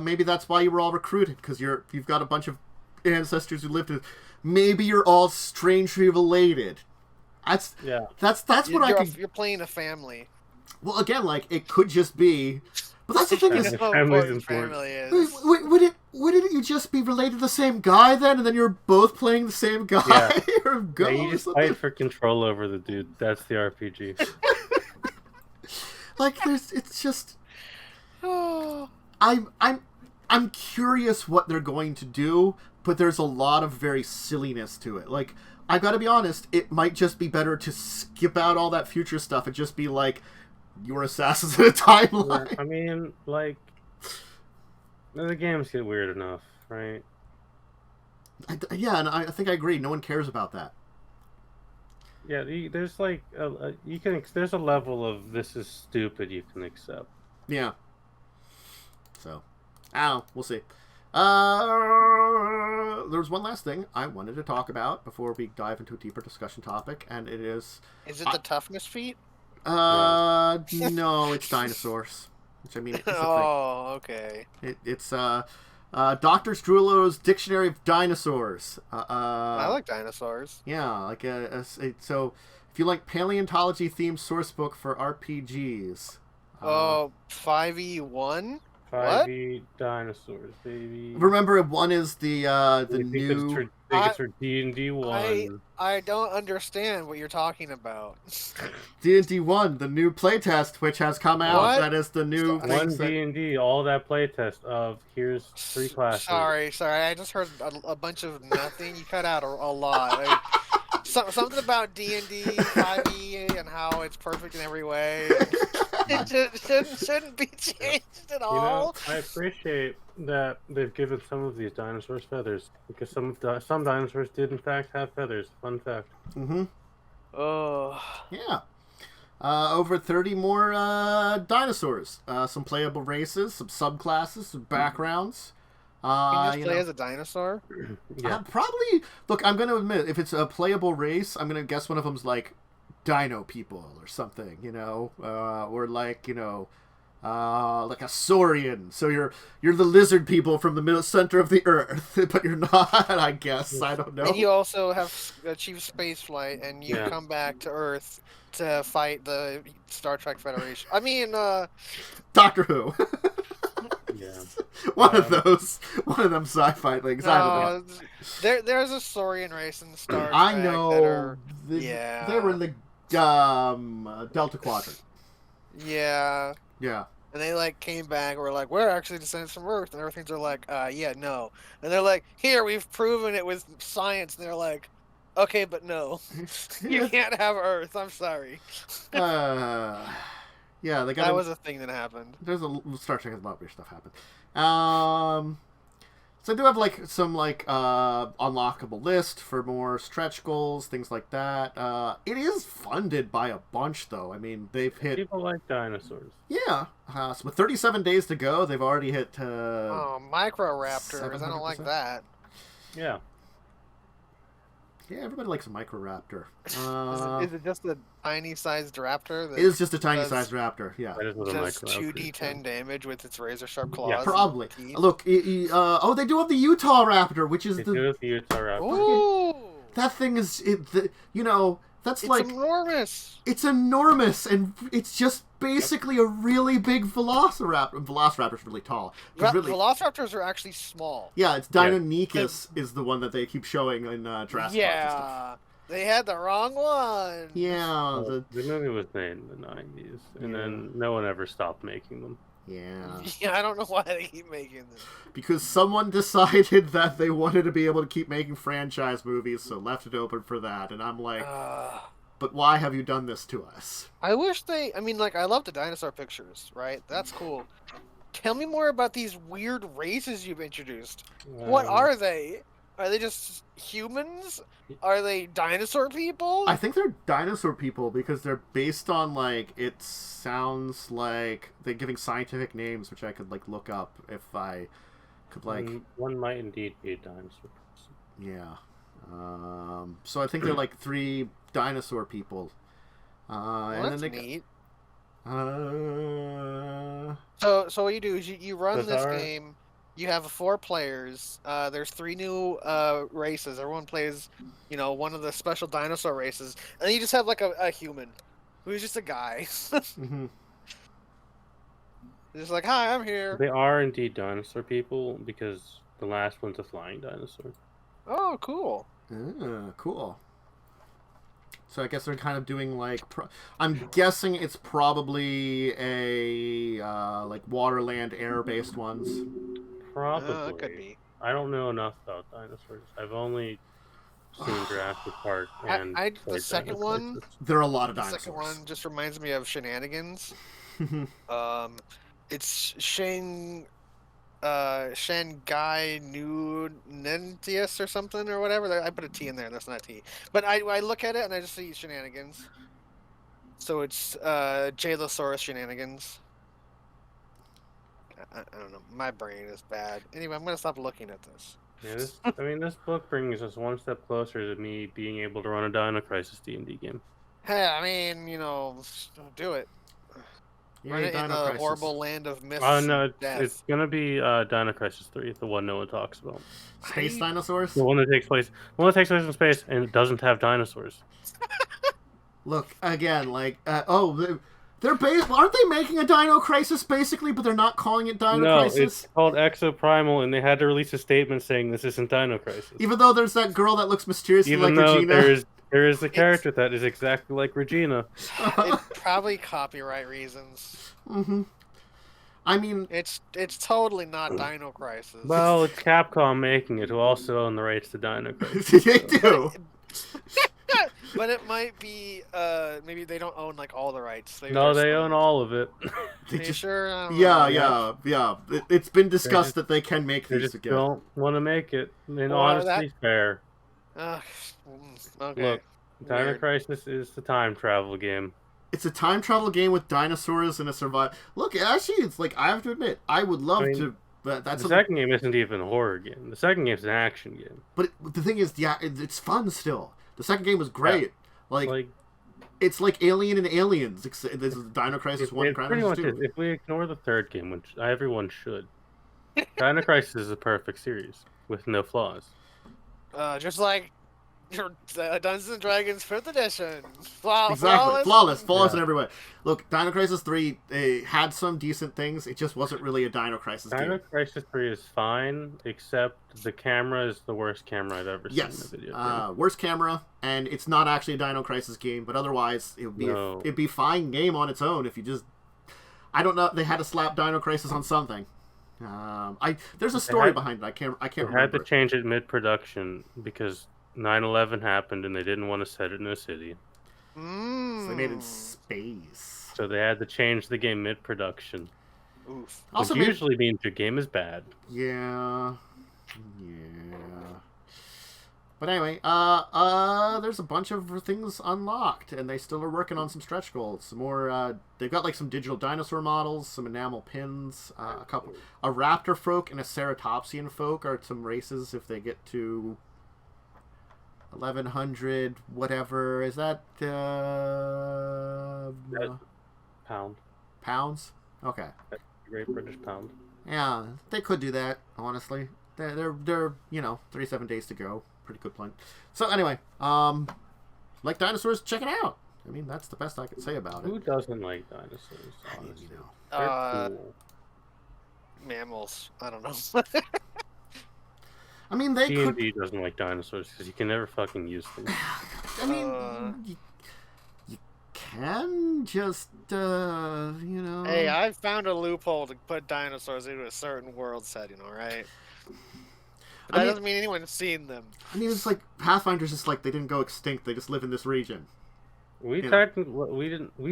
maybe that's why you were all recruited, because you've got a bunch of ancestors who lived with... Maybe you're all strangely related. That's what I could... You're playing a family. Well, again, like, it could just be... But that's the thing is... Family is. Wouldn't you just be related to the same guy then, and then you're both playing the same guy? Yeah. Or go you just fight for control over the dude. That's the RPG. Like, it's just... I'm curious what they're going to do, but there's a lot of very silliness to it. Like, I gotta be honest, it might just be better to skip out all that future stuff and just be like, you're assassins in a timeline. Yeah, I mean, like, the games get weird enough, right? Yeah, and I think I agree. No one cares about that. Yeah, there's like there's a level of this is stupid you can accept. Yeah. So, we'll see. There's one last thing I wanted to talk about before we dive into a deeper discussion topic, and it is... Is it the toughness feat? No, it's dinosaurs. Which, I mean, it's okay. It's Dr. Strullo's Dictionary of Dinosaurs. I like dinosaurs. Yeah, like so if you like paleontology-themed sourcebook for RPGs. 5e1? 5e dinosaurs, baby. Remember, one is the new... I think it's for D&D 1. I don't understand what you're talking about. D&D 1, the new playtest, which has come out. What? That is the new... One D&D, all that playtest of, here's 3 classes. Sorry, I just heard a bunch of nothing. You cut out a lot. Something about D&D 5e and how it's perfect in every way. It shouldn't be changed at all. You know, I appreciate that they've given some of these dinosaurs feathers, because some dinosaurs did in fact have feathers. Fun fact. Mm-hmm. Oh. Yeah. Over 30 more dinosaurs. Some playable races, some subclasses, some backgrounds. Can you just play as a dinosaur? Yeah. Probably. Look, I'm going to admit, if it's a playable race, I'm going to guess one of them's like dino people or something, you know, or like, you know, like a saurian. So you're the lizard people from the center of the earth, but you're not, I guess. I don't know. And you also have achieved space flight, and you come back to Earth to fight the Star Trek Federation. I mean, Doctor Who. Yeah. One of them sci-fi things. I don't know. There's a saurian race in the Star Trek. I know. They were in the Delta Quadrant. Yeah. Yeah. And they like came back and were like, we're actually descendants from Earth, and everything's are like, yeah, no. And they're like, here, we've proven it with science, and they're like, okay, but no. You can't have Earth, I'm sorry. Yeah, that was a thing that happened. There's a Star Trek has a lot of weird stuff happen. So I do have like some like unlockable list for more stretch goals, things like that. It is funded by a bunch, though. I mean, they've hit... People like dinosaurs. Yeah. So with 37 days to go, they've already hit... Microraptors. I don't like that. Yeah. Yeah, everybody likes a Microraptor. Is it just a tiny-sized raptor? It is just a tiny-sized raptor, yeah. Does 2d10 damage with its razor-sharp claws? Yeah, probably. Look, they do have the Utah Raptor, which is They do have the Utah Raptor. Ooh! That thing is, that's it's like... enormous! It's enormous, and it's just basically a really big Velociraptor. Velociraptor's really tall. Velociraptors are actually small. Yeah, it's Deinonychus is the one that they keep showing in Jurassic Park and stuff. They had the wrong one. Yeah, The movie was made in the 90s, and Yeah. then no one ever stopped making them. yeah. Yeah, I don't know why they keep making them. Because someone decided that they wanted to be able to keep making franchise movies, so left it open for that. And I'm like, but why have you done this to us? I wish I mean, like, I love the dinosaur pictures, right? That's cool. Tell me more about these weird races you've introduced. What are they? Are they just humans? Are they dinosaur people? I think they're dinosaur people because they're based on, like, it sounds like they're giving scientific names, which I could, like, look up if I could, like... One might indeed be a dinosaur person. Yeah. So I think they're, like, 3 dinosaur people. Well, and that's then they neat. So what you do is you run this game. You have 4 players. There's 3 new races. Everyone plays, one of the special dinosaur races, and you just have like a human, who's just a guy. mm-hmm. Just like, hi, I'm here. They are indeed dinosaur people because the last one's a flying dinosaur. Oh, cool. Cool. So I guess they're kind of doing like... I'm guessing it's probably a like water, land, air-based ones. Probably. It could be. I don't know enough about dinosaurs. I've only seen Jurassic Park and the second one. There are a lot of dinosaurs. The second one just reminds me of Shenanigans. It's Shanghai New Nentius or something or whatever. I put a T in there. That's not a T. But I look at it and I just see Shenanigans. So it's Jalosaurus Shenanigans. I don't know. My brain is bad. Anyway, I'm gonna stop looking at this. Yeah, this book brings us one step closer to me being able to run a Dino Crisis D&D game. Hey, I mean, do it. Yeah, Run it in the horrible land of myths. Oh no, death. it's gonna be Dino Crisis 3, the one no one talks about. Space dinosaurs? The one that takes place in space and it doesn't have dinosaurs. Look again, like they're based. Aren't they making a Dino Crisis basically? But they're not calling it Dino Crisis. No, it's called Exoprimal, and they had to release a statement saying this isn't Dino Crisis. Even though there's that girl that looks mysteriously like Regina. There is a character that is exactly like Regina. It's probably copyright reasons. Mm-hmm. I mean, it's totally not Dino Crisis. Well, it's Capcom making it, who also own the rights to Dino Crisis. They do. But it might be, maybe they don't own, like, all the rights. They own all of it. Are you sure? Yeah. It's been discussed that they can make these again. They just don't want to make it. And honestly, fair. Okay. Look, Dino Crisis is the time travel game. It's a time travel game with dinosaurs and a survival. Look, actually, it's like, I have to admit, I would love to... The second game isn't even a horror game. The second game's an action game. But the thing is, it's fun still. The second game was great. Yeah. It's like Alien and Aliens. This is Dino Crisis 1 and Crisis 2. If we ignore the third game, which everyone should, Dino Crisis is a perfect series with no flaws. Just like Dungeons and Dragons 5th edition. Exactly. Flawless in every way. Look, Dino Crisis 3 had some decent things. It just wasn't really a Dino Crisis game. Dino Crisis 3 is fine, except the camera is the worst camera I've ever seen in a video game. Worst camera, and it's not actually a Dino Crisis game, but otherwise it'd be fine game on its own if you just... I don't know, they had to slap Dino Crisis on something. There's a story behind it. I can't remember. They had to change it mid-production because 9/11 happened and they didn't want to set it in a city. So they made it in space. So they had to change the game mid-production. Oof. Which usually means your game is bad. Yeah. But anyway, there's a bunch of things unlocked, and they still are working on some stretch goals. Some more, they've got like some digital dinosaur models, some enamel pins, a raptor folk and a ceratopsian folk are some races if they get to 1100 whatever. Is that pounds? Okay. That's Great British Pound. Yeah, they could do that. Honestly, they're 37 days to go. Pretty good plan. So anyway, like dinosaurs, check it out. I mean, that's the best I can say about it. Who doesn't like dinosaurs? Honestly, they're cool. Mammals. I don't know. I mean, they D&D doesn't like dinosaurs because you can never fucking use them. I mean, you can just, Hey, I found a loophole to put dinosaurs into a certain world setting, alright? But that doesn't mean anyone's seen them. I mean, it's like Pathfinder's just like they didn't go extinct; they just live in this region. We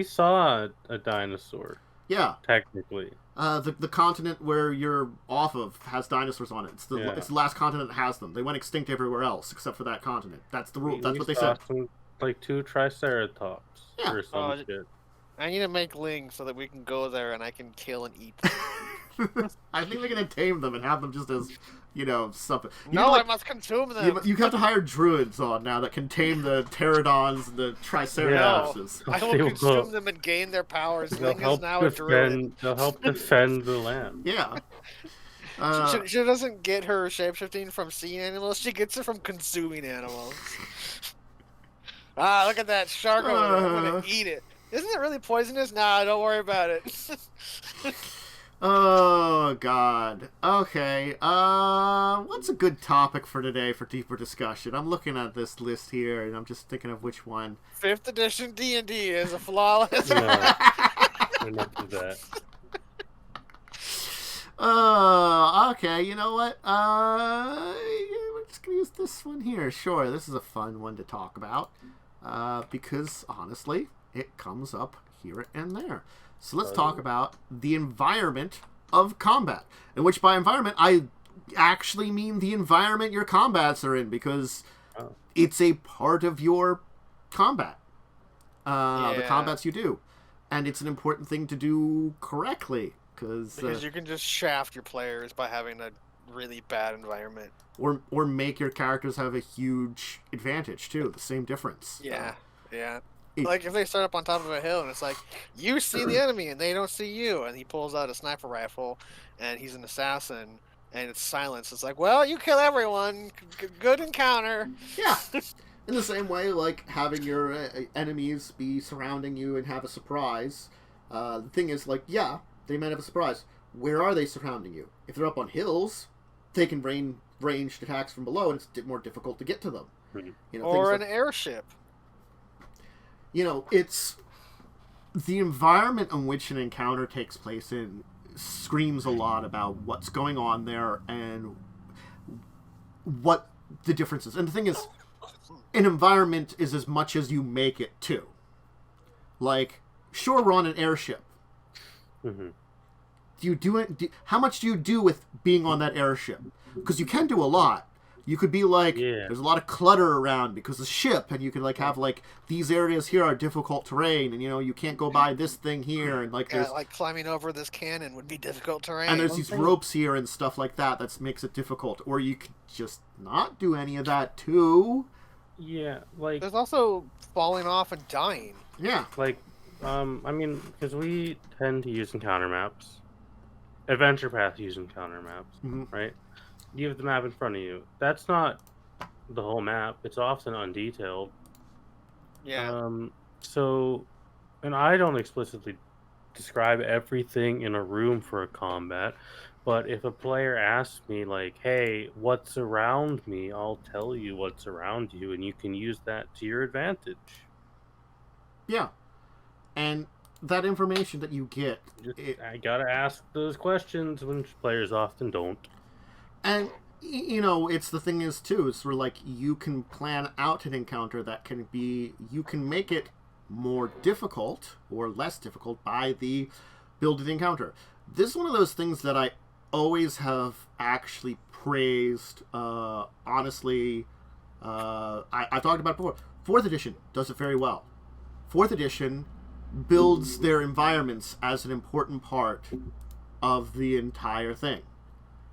saw a dinosaur. Yeah, technically. The continent where you're off of has dinosaurs on it. It's the last continent that has them. They went extinct everywhere else except for that continent. That's the rule. That's what they said. Like 2 Triceratops or some shit. I need to make Ling so that we can go there and I can kill and eat them. I think they're gonna tame them and have them just as, something. I must consume them. You have to hire druids on now that can tame the pterodons and the triceratopses. I will consume them and gain their powers. Ling is now a druid. They'll help defend the land. Yeah. She doesn't get her shapeshifting from seeing animals. She gets it from consuming animals. Look at that shark over there. I'm gonna eat it. Isn't it really poisonous? Nah, don't worry about it. Oh, God. Okay. What's a good topic for today for deeper discussion? I'm looking at this list here, and I'm just thinking of which one. 5th edition D&D is a flawless... No. Enough of that. Okay, you know what? We're just going to use this one here. Sure, this is a fun one to talk about. Because, honestly, it comes up here and there. So let's talk about the environment of combat. In which, by environment, I actually mean the environment your combats are in, because it's a part of your combat. The combats you do. And it's an important thing to do correctly. Because you can just shaft your players by having a really bad environment. Or make your characters have a huge advantage, too. The same difference. Yeah, like if they start up on top of a hill and it's like, you see the enemy and they don't see you, and he pulls out a sniper rifle and he's an assassin and it's silence. It's like, well, you kill everyone. Good encounter. Yeah. In the same way, like having your enemies be surrounding you and have a surprise. The thing is, like, yeah, they might have a surprise. Where are they surrounding you? If they're up on hills, they can ranged attacks from below, and it's more difficult to get to them. Or an airship. It's the environment in which an encounter takes place in screams a lot about what's going on there and what the difference is. And the thing is, an environment is as much as you make it too. Like, sure, we're on an airship. Mm-hmm. How much do you do with being on that airship? Because you can do a lot. You could be like, there's a lot of clutter around because of the ship, and you could have these areas here are difficult terrain, and you can't go by this thing here, and there's climbing over this cannon would be difficult terrain. And there's these ropes here and stuff like that makes it difficult. Or you could just not do any of that too. Yeah, there's also falling off and dying. Yeah, because we tend to use encounter maps. Adventure Path use encounter maps, right? You have the map in front of you. That's not the whole map. It's often undetailed. Yeah. And I don't explicitly describe everything in a room for a combat, but if a player asks me, like, hey, what's around me, I'll tell you what's around you, and you can use that to your advantage. Yeah. And that information that you get... I gotta ask those questions, when players often don't. And, it's the thing is, too, it's where, you can plan out an encounter that can be... You can make it more difficult or less difficult by the build of the encounter. This is one of those things that I always have actually praised. Honestly, I talked about it before. 4th edition does it very well. 4th edition builds their environments as an important part of the entire thing,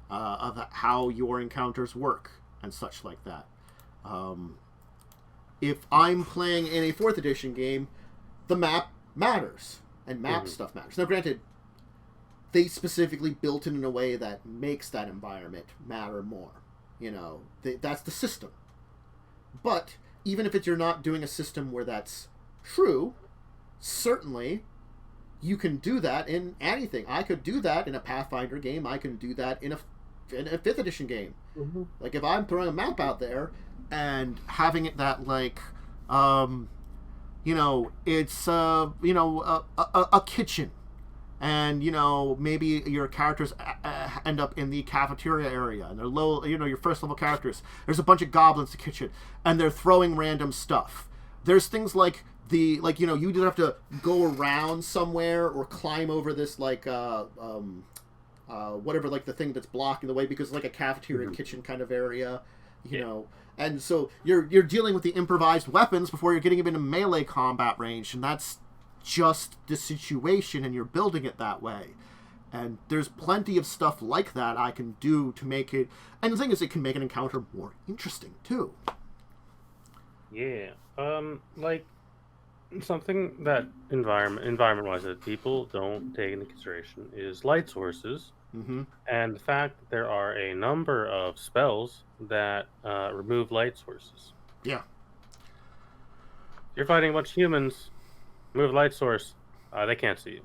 of how your encounters work and such like that. If I'm playing in a 4th edition game, the map matters, and map stuff matters. Now, granted, they specifically built it in a way that makes that environment matter more. That's the system. But even if you're not doing a system where that's true, certainly you can do that in anything. I could do that in a Pathfinder game. I can do that in a 5th edition game. If I'm throwing a map out there and having it that You know, it's you know, a kitchen, and you know, maybe your characters end up in the cafeteria area, and they're low. You know, your first level characters. There's a bunch of goblins in the kitchen, and they're throwing random stuff. There's things like you know, you do have to go around somewhere or climb over this like whatever, like the thing that's blocking the way, because it's like a cafeteria kitchen kind of area, you know. And so you're dealing with the improvised weapons before you're getting them into melee combat range, and that's just the situation, and you're building it that way. And there's plenty of stuff like that I can do to make it. And the thing is, it can make an encounter more interesting too. Yeah. Like something that environment-wise that people don't take into consideration is light sources. Mm-hmm. And the fact that there are a number of spells that remove light sources. Yeah. If you're fighting a bunch of humans, remove light source, they can't see you.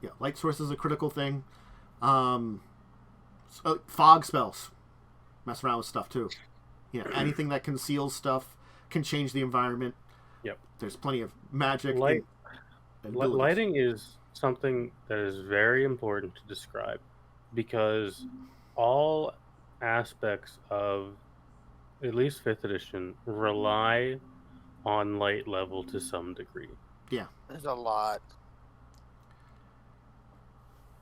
Yeah, light source is a critical thing. Fog spells. Mess around with stuff too. You know, anything that conceals stuff can change the environment. Yep. There's plenty of magic. Lighting is something that is very important to describe, because all aspects of at least 5th edition rely on light level to some degree. Yeah. There's a lot.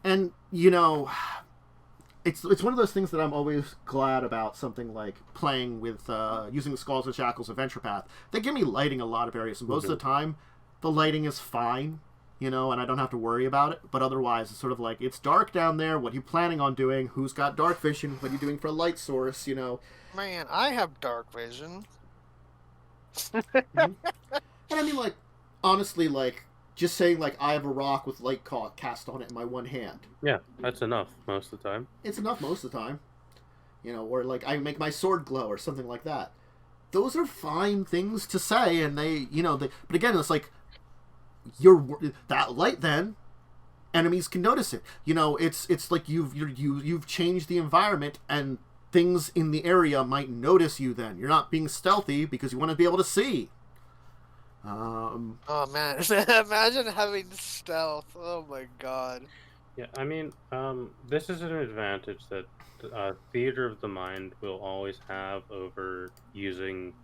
And, you know, it's one of those things that I'm always glad about something like playing with, using the Skulls and Shackles Adventure Path. They give me lighting a lot of areas, and most of the time, the lighting is fine, you know, and I don't have to worry about it. But otherwise, it's sort of like, it's dark down there, what are you planning on doing? Who's got dark vision? What are you doing for a light source, you know? Man, I have dark vision. And I mean, like, honestly, like, just saying, like, I have a rock with light cast on it in my one hand. Yeah, that's enough most of the time. It's enough most of the time. You know, or, like, I make my sword glow or something like that. Those are fine things to say, and they, you know, but again, it's like, that light then, enemies can notice it. You know, it's like you've changed the environment, and things in the area might notice you then. You're not being stealthy because you want to be able to see. Oh man, imagine having stealth. Oh my god. Yeah, I mean, this is an advantage that Theater of the Mind will always have over using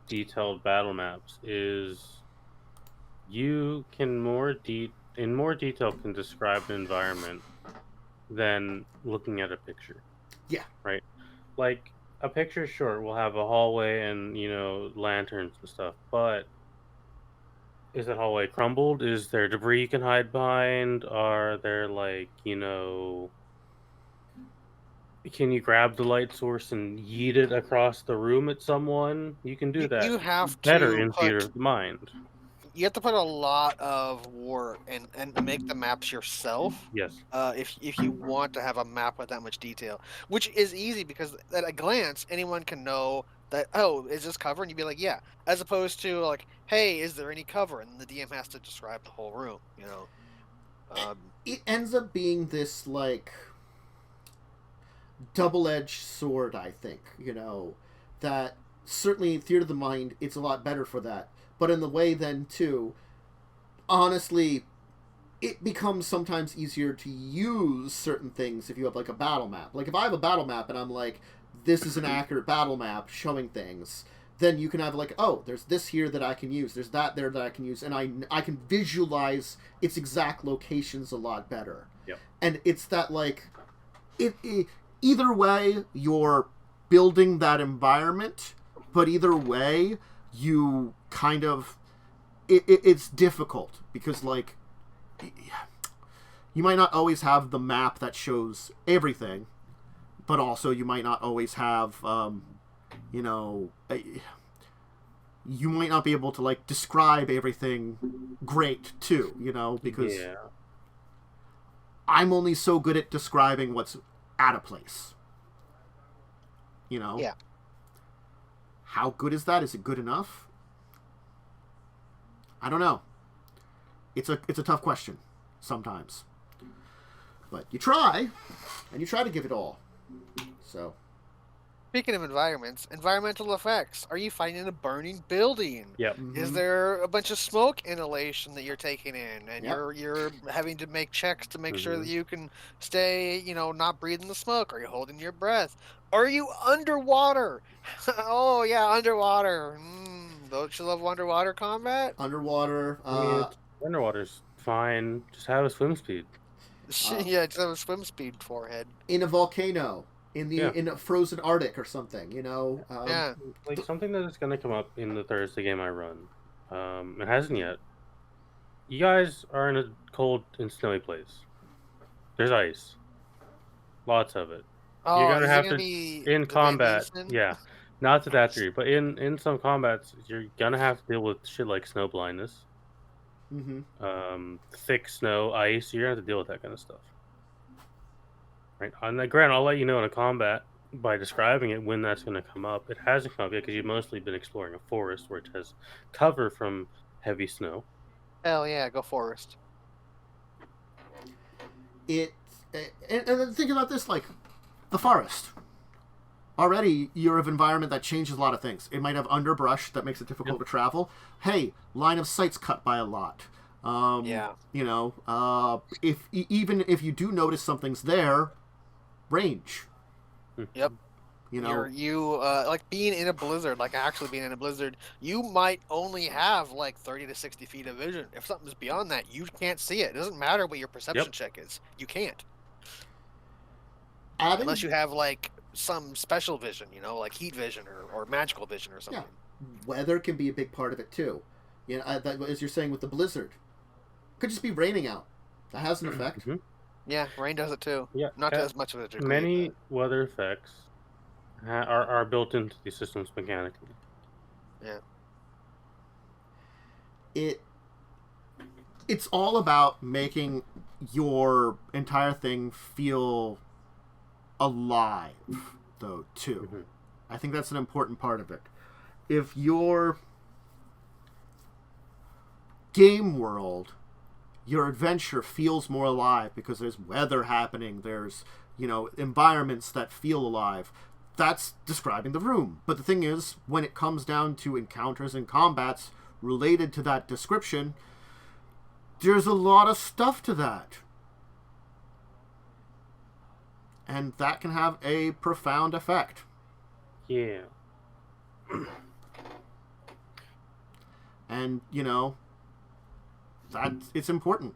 detailed battle maps, is you can in more detail can describe an environment than looking at a picture. Yeah. Right? Like, a picture, sure, will have a hallway and, you know, lanterns and stuff, but is that hallway crumbled? Is there debris you can hide behind? Are there, like, you know, can you grab the light source and yeet it across the room at someone? You can do that. You have better to in Theater of the Mind. You have to put a lot of work and make the maps yourself. Yes. If you want to have a map with that much detail, which is easy because at a glance anyone can know that, oh, is this cover? And you'd be like, yeah. As opposed to like, hey, is there any cover? And the DM has to describe the whole room. You know. It ends up being this like double-edged sword, I think. You know, that certainly Theater of the Mind, it's a lot better for that. But in the way then, too, honestly, it becomes sometimes easier to use certain things if you have, like, a battle map. Like, if I have a battle map and I'm like, this is an accurate battle map showing things, then you can have, like, oh, there's this here that I can use, there's that there that I can use, and I can visualize its exact locations a lot better. Yep. And it's that, like, either way, you're building that environment, but either way, you kind of it's difficult because like you might not always have the map that shows everything, but also you might not always have you know, you might not be able to like describe everything great too, you know, because I'm only so good at describing what's out of place, you know. Yeah. How good is that? Is it good enough? I don't know. It's a tough question sometimes. But you try, and you try to give it all. So, Speaking of environments, environmental effects. Are you finding a burning building? Yep. Is there a bunch of smoke inhalation that you're taking in, and Yep. you're having to make checks to make sure that Mhm. you can stay, not breathing the smoke? Are you holding your breath? Are you underwater? Oh yeah, underwater. Don't you love underwater combat? Underwater. I mean, it's underwater's fine. Just have a swim speed. Uh, Yeah, it's a swim speed forehead. in a volcano, Yeah. in a frozen Arctic or something. Yeah. Like something that is going to come up in the Thursday game I run. It hasn't yet. You guys are in a cold and snowy place. There's ice, lots of it. You're Oh, gonna is it have gonna to be in the Van combat. Gießen? Yeah, not to that degree, but in some combats, you're gonna have to deal with shit like snow blindness, Mm-hmm. thick snow, ice. You're gonna have to deal with that kind of stuff, right? On the ground, I'll let you know in a combat by describing it when that's gonna come up. It hasn't come up yet because you've mostly been exploring a forest where it has cover from heavy snow. Hell yeah, go Forest. It and then think about this, like the forest. Already, you're of environment that changes a lot of things. It might have underbrush that makes it difficult Yep. to travel. Hey, line of sight's cut by a lot. Yeah. Even if you do notice something's there, range. Yep. You know, Like being in a blizzard, like actually being in a blizzard, you might only have like 30 to 60 feet of vision. If something's beyond that, you can't see it. It doesn't matter what your perception Yep. check is. You can't. adding Unless you have like some special vision, like heat vision or magical vision or something. weather can be a big part of it too. As you're saying with the blizzard, could just be raining out. That has an effect. Mhm. Yeah, rain does it too. Yeah, Not to as much of a degree. many weather effects are built into these systems mechanically. Yeah. It's all about making your entire thing feel alive, though, too. Mhm. I think that's an important part of it. If your game world, your adventure feels more alive because there's weather happening, there's, environments that feel alive, that's describing the room. But the thing is, when it comes down to encounters and combats related to that description, there's a lot of stuff to that. And that can have a profound effect. Yeah. And, it's important.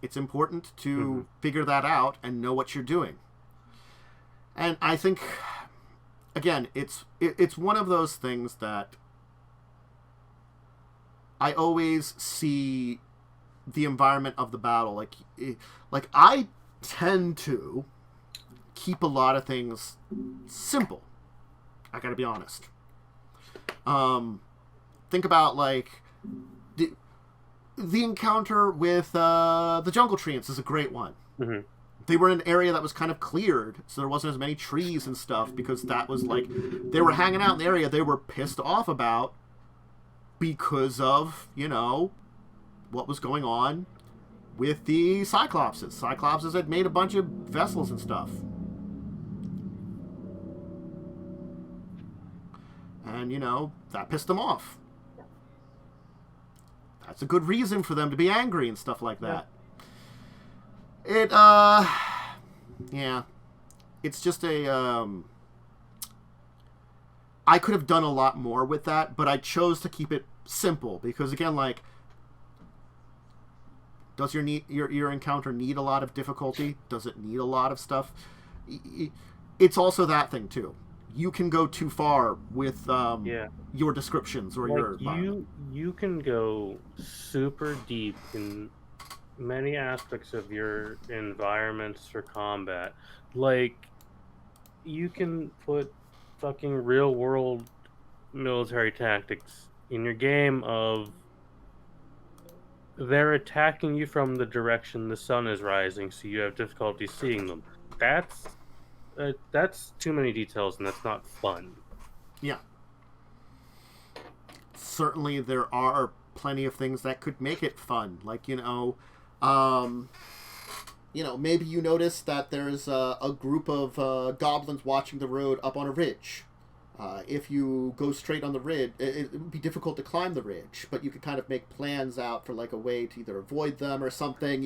It's important to figure that out and know what you're doing. And I think, again, it's one of those things that I always see the environment of the battle. Like I tend to keep a lot of things simple. I gotta be honest. Think about like the encounter with the jungle treants is a great one. Mm-hmm. They were in an area that was kind of cleared, so there wasn't as many trees and stuff, because that was like they were hanging out in the area they were pissed off about because of, what was going on with the Cyclopses. Cyclopses had made a bunch of vessels and stuff. And, that pissed them off. That's a good reason for them to be angry and stuff like that. Yeah. It's just I could have done a lot more with that, but I chose to keep it simple because, again, like, does your encounter need a lot of difficulty? Does it need a lot of stuff? It's also that thing too. You can go too far with your descriptions or your you can go super deep in many aspects of your environments for combat. Like, you can put fucking real world military tactics in your game of they're attacking you from the direction the sun is rising, so you have difficulty seeing them. That's too many details, and that's not fun. Yeah. Certainly there are plenty of things that could make it fun. Like, maybe you notice that there's a group of goblins watching the road up on a ridge. If you go straight on the ridge, it would be difficult to climb the ridge, but you could kind of make plans out for like a way to either avoid them or something.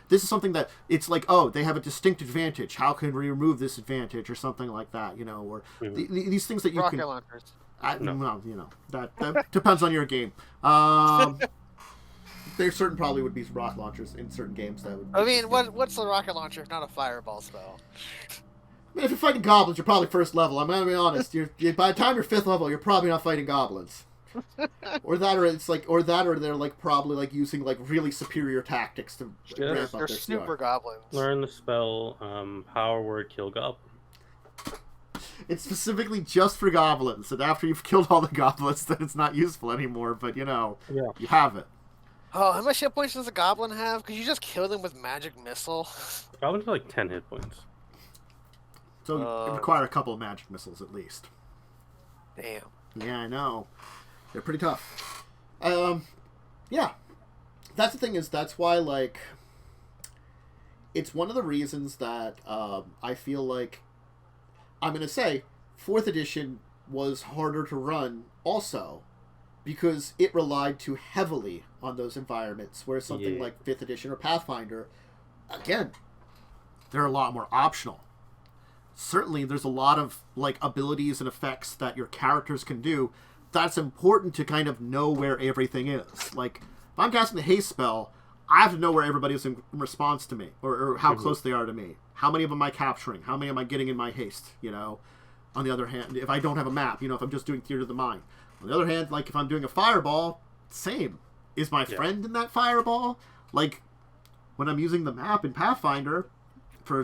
This is something that it's like, oh, they have a distinct advantage. How can we remove this advantage or something like that? Or these things that you Rocket can. launchers. Well, that depends on your game. There certain probably would be rocket launchers in certain games that would. I mean, what's the rocket launcher if not a fireball spell? I mean, if you're fighting goblins, you're probably first level. I'm gonna be honest. By the time you're 5th level, you're probably not fighting goblins. or they're like probably like using like really superior tactics to ramp up They're their super CR. goblins. Learn the spell Power Word Kill Goblin. It's specifically just for goblins, and after you've killed all the goblins, then it's not useful anymore. But you have it. Oh, how much hit points does a goblin have? Could you just kill them with magic missile? Goblins are like 10 hit points. So you require a couple of magic missiles at least. Damn. Yeah, I know. They're pretty tough. Yeah. That's the thing that's why, like, it's one of the reasons that I feel like, I'm going to say, 4th edition was harder to run also, because it relied too heavily on those environments, whereas something like 5th edition or Pathfinder, again, they're a lot more optional. Certainly, there's a lot of like abilities and effects that your characters can do. That's important to kind of know where everything is. Like, if I'm casting the haste spell, I have to know where everybody is in response to me, or how close they are to me. How many of them am I capturing? How many am I getting in my haste? On the other hand, if I don't have a map, if I'm just doing Theater of the Mind. On the other hand, like if I'm doing a fireball, same. Is my friend in that fireball? Like, when I'm using the map in Pathfinder for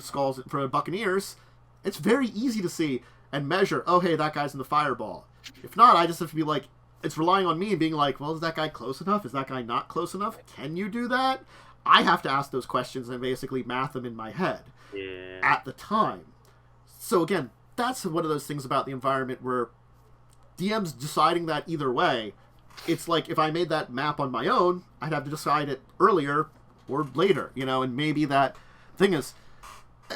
Buccaneers, it's very easy to see and measure, oh, hey, that guy's in the fireball. If not, I just have to be like, it's relying on me being like, well, is that guy close enough? Is that guy not close enough? Can you do that? I have to ask those questions and basically math them in my head at the time. So again, that's one of those things about the environment where DM's deciding that either way. It's like if I made that map on my own, I'd have to decide it earlier or later, and maybe that thing is,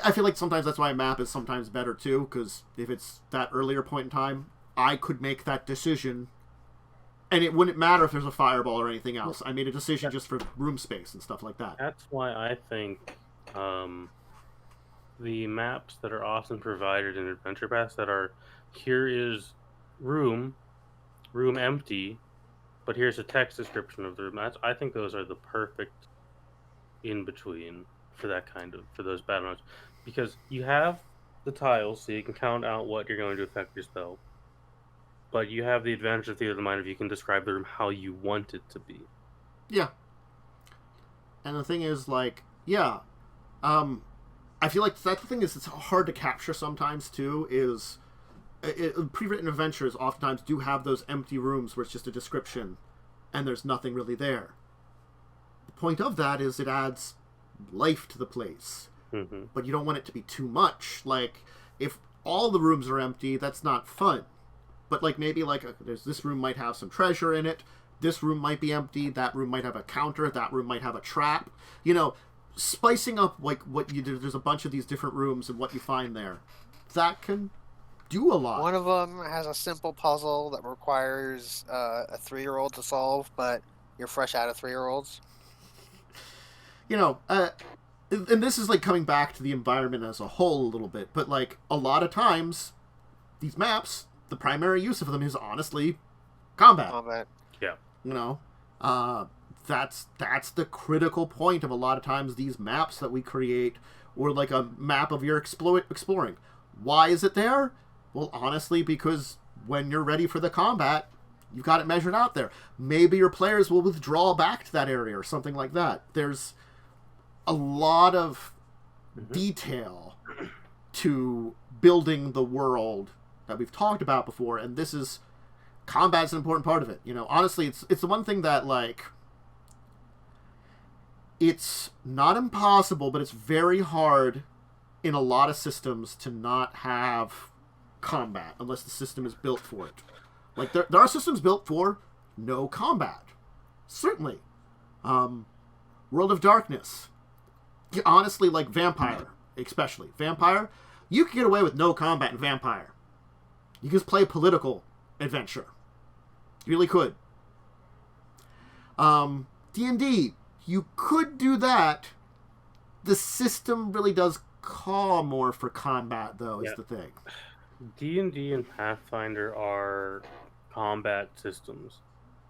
I feel like sometimes that's why a map is sometimes better too, because if it's that earlier point in time, I could make that decision, and it wouldn't matter if there's a fireball or anything else. I made a decision just for room space and stuff like that. That's why I think the maps that are often provided in Adventure Pass that are, here is room empty, but here's a text description of the room. I think those are the perfect in between for those battle notes, because you have the tiles so you can count out what you're going to affect your spell, but you have the advantage of Theater of the Mind if you can describe the room how you want it to be. Yeah. And the thing is, like, I feel like that's the thing is it's hard to capture sometimes too, is pre-written adventures oftentimes do have those empty rooms where it's just a description and there's nothing really there. The point of that is it adds life to the place, but you don't want it to be too much. Like, if all the rooms are empty, that's not fun. But like maybe like there's this room might have some treasure in it, this room might be empty, that room might have a counter, that room might have a trap, spicing up like what you do. There's a bunch of these different rooms and what you find there, that can do a lot. One of them has a simple puzzle that requires a 3-year-old to solve, but you're fresh out of 3-year-olds. And this is like coming back to the environment as a whole a little bit, but like a lot of times these maps, the primary use of them is honestly combat. Yeah. That's the critical point of a lot of times these maps that we create, or like a map of your exploring. Why is it there? Well, honestly, because when you're ready for the combat, you've got it measured out there. Maybe your players will withdraw back to that area or something like that. There's a lot of detail to building the world that we've talked about before, and combat's an important part of it. Honestly, it's the one thing that, like, it's not impossible, but it's very hard in a lot of systems to not have combat unless the system is built for it. Like, there are systems built for no combat. Certainly. World of Darkness. honestly, like Vampire, especially. Vampire, you can get away with no combat in Vampire. You can just play political adventure. You really could. D&D, you could do that. The system really does call more for combat, though, is the thing. D&D and Pathfinder are combat systems.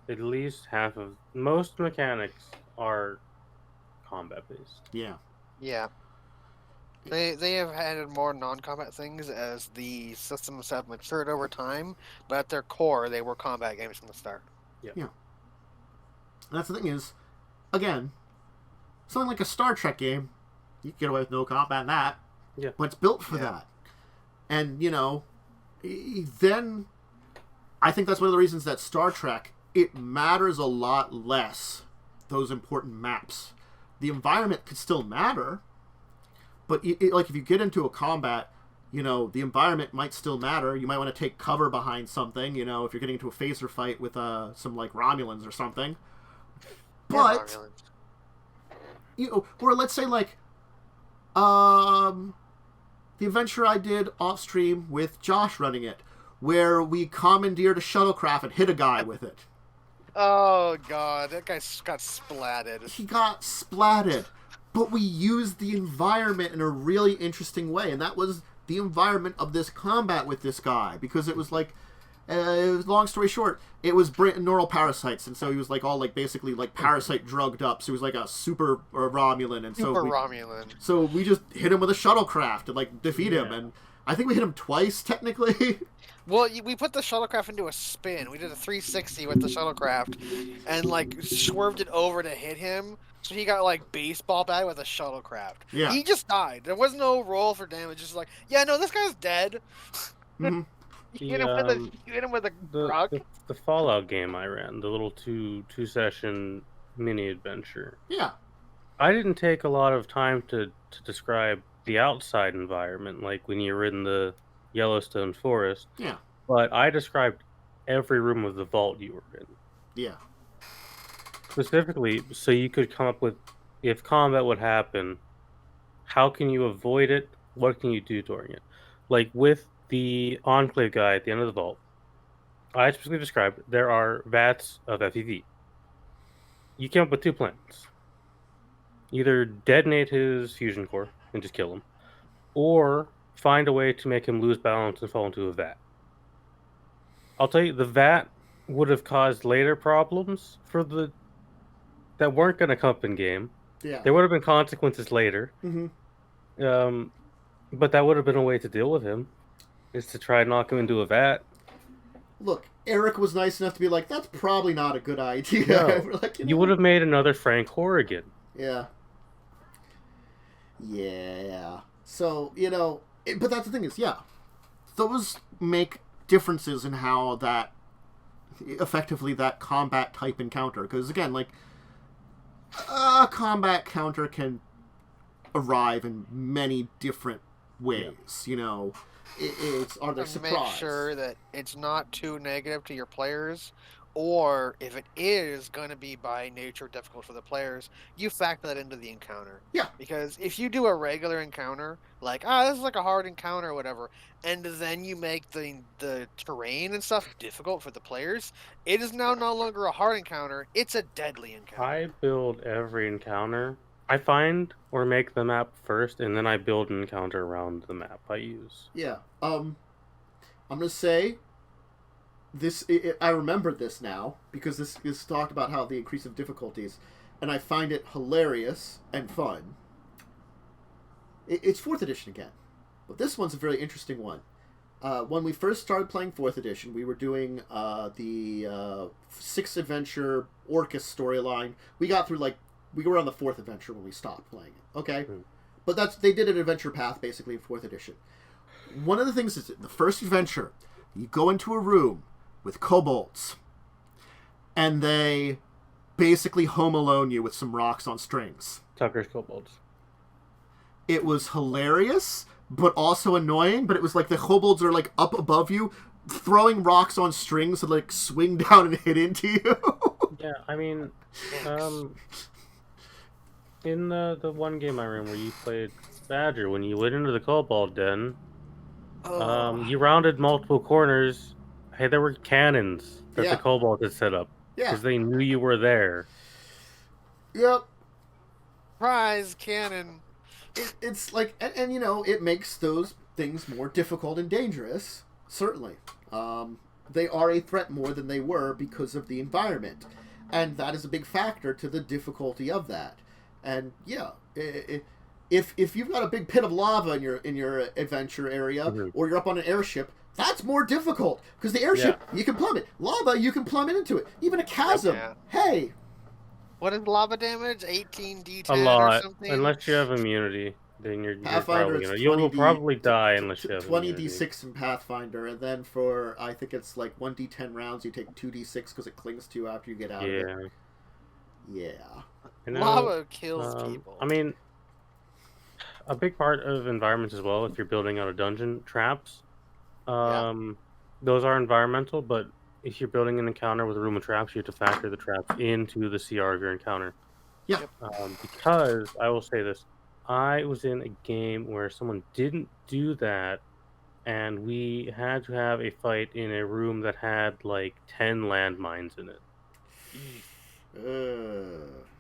At least half of most mechanics are combat-based. Yeah. Yeah. They have added more non-combat things as the systems have matured over time, but at their core, they were combat games from the start. Yeah. And that's the thing is, again, something like a Star Trek game, you can get away with no combat in that. Yeah. But it's built for that. And, then I think that's one of the reasons that Star Trek, it matters a lot less, those important maps. The environment could still matter, but like if you get into a combat, the environment might still matter. You might want to take cover behind something, if you're getting into a phaser fight with some like Romulans or something. But or let's say like the adventure I did off stream with Josh running it, where we commandeered a shuttlecraft and hit a guy with it. Oh god, that guy got splatted. He got splatted. But we used the environment in a really interesting way, and that was the environment of this combat with this guy, because it was like, long story short, it was neural parasites, and so he was like all like basically like parasite drugged up, so he was like a super Romulan, and Romulan. So we just hit him with a shuttlecraft to like defeat him, and I think we hit him twice technically. Well, we put the shuttlecraft into a spin. We did a 360 with the shuttlecraft, and like swerved it over to hit him. So he got like baseball bat with a shuttlecraft. Yeah. He just died. There was no roll for damage. Just like, this guy's dead. Mm-hmm. You hit him with a rock. The Fallout game I ran, the little two session mini adventure. Yeah. I didn't take a lot of time to describe the outside environment, like when you were in the Yellowstone forest. Yeah. But I described every room of the vault you were in. Yeah. Specifically, so you could come up with, if combat would happen, how can you avoid it? What can you do during it? Like with the Enclave guy at the end of the vault, I specifically described there are vats of FEV. You came up with two plans. Either detonate his fusion core and just kill him, or find a way to make him lose balance and fall into a vat. I'll tell you, the vat would have caused later problems that weren't going to come up in game. Yeah. There would have been consequences later. Mm-hmm. But that would have been a way to deal with him, is to try and knock him into a vat. Look, Eric was nice enough to be like, that's probably not a good idea. No. Like, you would have made another Frank Horrigan. Yeah. Yeah. So, but that's the thing is, those make differences in how that combat type encounter, because again, like, a combat counter can arrive in many different ways, It's are there surprise? Make sure that it's not too negative to your players, or if it is going to be by nature difficult for the players, you factor that into the encounter. Yeah. Because if you do a regular encounter, like, this is like a hard encounter or whatever, and then you make the terrain and stuff difficult for the players, it is now no longer a hard encounter, it's a deadly encounter. I build every encounter. I find or make the map first, and then I build an encounter around the map I use. Yeah. I'm going to say... I remembered this now, because this is talked about how the increase of difficulties, and I find it hilarious and fun. It's 4th edition again, but this one's a very interesting one. When we first started playing 4th edition, we were doing the 6th adventure Orcus storyline. We got through, we were on the 4th adventure when we stopped playing it, okay? Mm. But they did an adventure path, basically, in 4th edition. One of the things is, in the first adventure, you go into a room with kobolds, and they basically home alone you with some rocks on strings. Tucker's kobolds. It was hilarious, but also annoying, but it was like the kobolds are like up above you, throwing rocks on strings to like swing down and hit into you. Yeah, I mean, In the one game I ran where you played Badger, when you went into the Cobalt Den, Oh, you rounded multiple corners. Hey, there were cannons that the Yeah. Cobalt had set up Yeah. because they knew you were there. Yep. prize cannon. It's like, and you know, it makes those things more difficult and dangerous. Certainly, they are a threat more than they were because of the environment, and that is a big factor to the difficulty of that. And yeah, if you've got a big pit of lava in your adventure area, Mhm. or you're up on an airship, that's more difficult because the airship you can plummet, lava you can plummet into it, even a chasm. Yeah. Hey, What is lava damage? 18d10 A or lot, something? unless you have immunity, then you're Pathfinder, probably it's gonna 20 you'll probably die unless you have 20 immunity. d6 in Pathfinder, and then for I think it's like 1d10 rounds, you take 2d6 because it clings to you after you get out of it. Yeah, Yeah. you know, Lava kills people. I mean, a big part of environments as well. If you're building out a dungeon, traps, those are environmental. But if you're building an encounter with a room of traps, you have to factor the traps into the CR of your encounter. Yeah. Yep. Because I will say this, I was in a game where someone didn't do that, and we had to have a fight in a room that had like 10 landmines in it.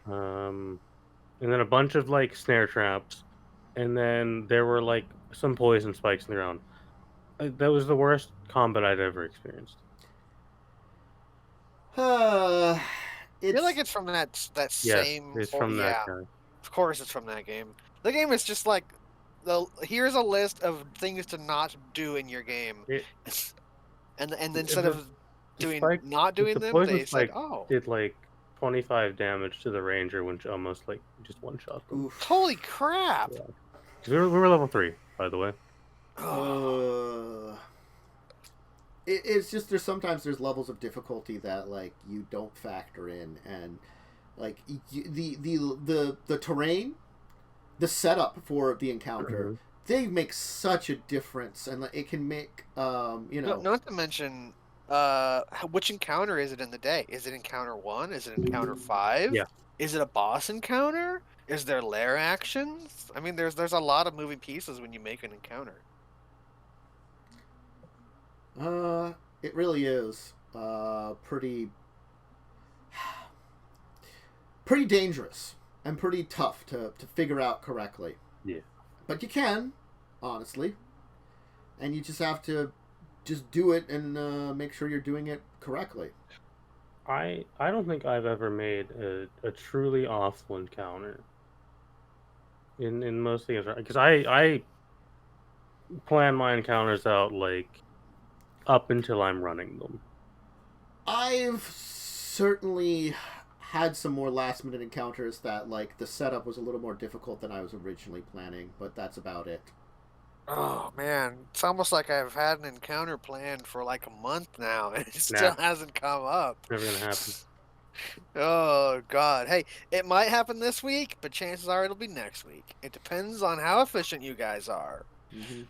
And then a bunch of like snare traps, and then there were like some poison spikes in the ground. That was the worst combat I'd ever experienced. I It's feel like it's from that same. It's from that yeah, guy. of course it's from that game. The game is just like here's a list of things to not do in your game, and instead of not doing the them, poison they said, spike "Oh, did like 25 damage to the ranger, which almost like just one shot them. oof. holy crap!" Yeah. We were level 3, by the way. It's just there's levels of difficulty that like you don't factor in, and like the terrain, the setup for the encounter, they make such a difference, and like, it can make Not to mention, which encounter is it in the day? Is it encounter 1? Is it encounter 5? Yeah. Is it a boss encounter? Is there lair actions? I mean, there's a lot of moving pieces when you make an encounter. It really is pretty dangerous and pretty tough to figure out correctly. Yeah. But you can, honestly. And you just have to just do it and make sure you're doing it correctly. I don't think I've ever made a truly awful encounter in most things, because I plan my encounters out like up until I'm running them. I've certainly had some more last minute encounters that like the setup was a little more difficult than I was originally planning, but that's about it. Oh man, it's almost like I've had an encounter planned for like a month now, and it still hasn't come up. Never gonna happen. Oh god. Hey, it might happen this week, but chances are it'll be next week. It depends on how efficient you guys are. Mm-hmm.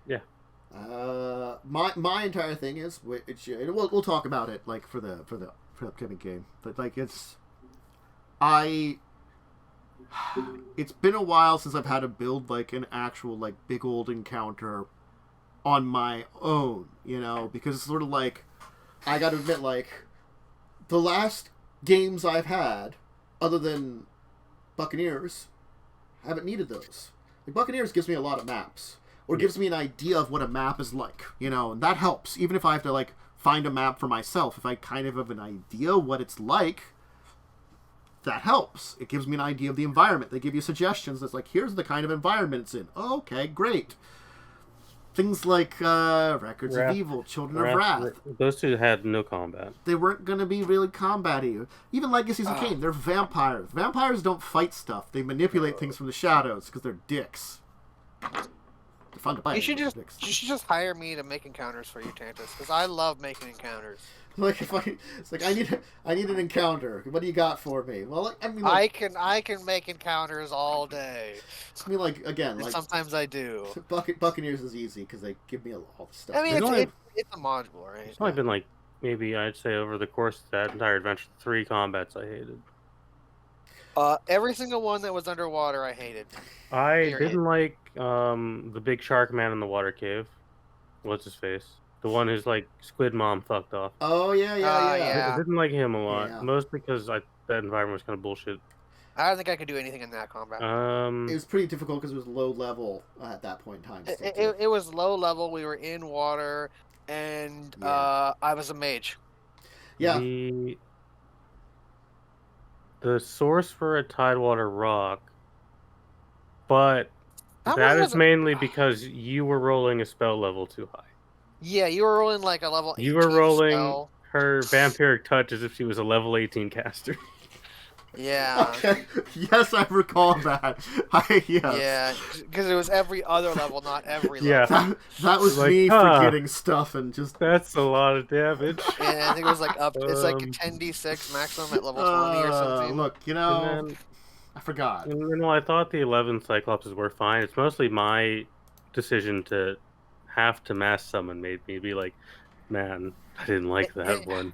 Yeah. My entire thing is we'll talk about it like for the upcoming game, but like it's been a while since I've had to build like an actual like big old encounter on my own, because it's sort of like I gotta admit, like the last games I've had other than Buccaneers haven't needed those. Like Buccaneers gives me a lot of maps, or gives me an idea of what a map is like, and that helps. Even if I have to like find a map for myself, if I kind of have an idea what it's like, that helps. It gives me an idea of the environment. They give you suggestions that's like, here's the kind of environment it's in. Oh, okay, great. Things like Records of Evil, Children of Wrath. Those two had no combat. They weren't going to be really combat-y. Even Legacies of Kain, they're vampires. Vampires don't fight stuff. They manipulate things from the shadows because they're dicks. They're fun to fight. You should just hire me to make encounters for you, Tantus, because I love making encounters. Like it's like I need an encounter. What do you got for me? Well, I mean, I can make encounters all day. I mean, like again, like sometimes I do. Buccaneers is easy because they give me all the stuff. I mean, it's a module, right? It's only been like maybe I'd say over the course of that entire adventure 3 combats I hated. Every single one that was underwater, I hated. I Period. didn't like the big shark man in the water cave. What's his face? The one who's like Squid Mom fucked off. Oh yeah, yeah, yeah. I didn't like him a lot, Yeah. mostly because that environment was kind of bullshit. I don't think I could do anything in that combat. It was pretty difficult because it was low level at that point in time. It was low level. We were in water, and I was a mage. Yeah. The source for a Tidewater rock, but that is mainly because you were rolling a spell level too high. Yeah, you were rolling like a level 18 You were rolling spell. her vampiric touch as if she was a level 18 caster. Yeah. Okay. Yes, I recall that. Yeah, because it was every other level, not every level. Yeah. That was like, me forgetting stuff and just... That's a lot of damage. Yeah, I think it was like it's like a 10d6 maximum at level 20 or something. Look, I forgot. I thought the 11 Cyclopses were fine. It's mostly my decision to have to mass summon made me be like, man, I didn't like that one.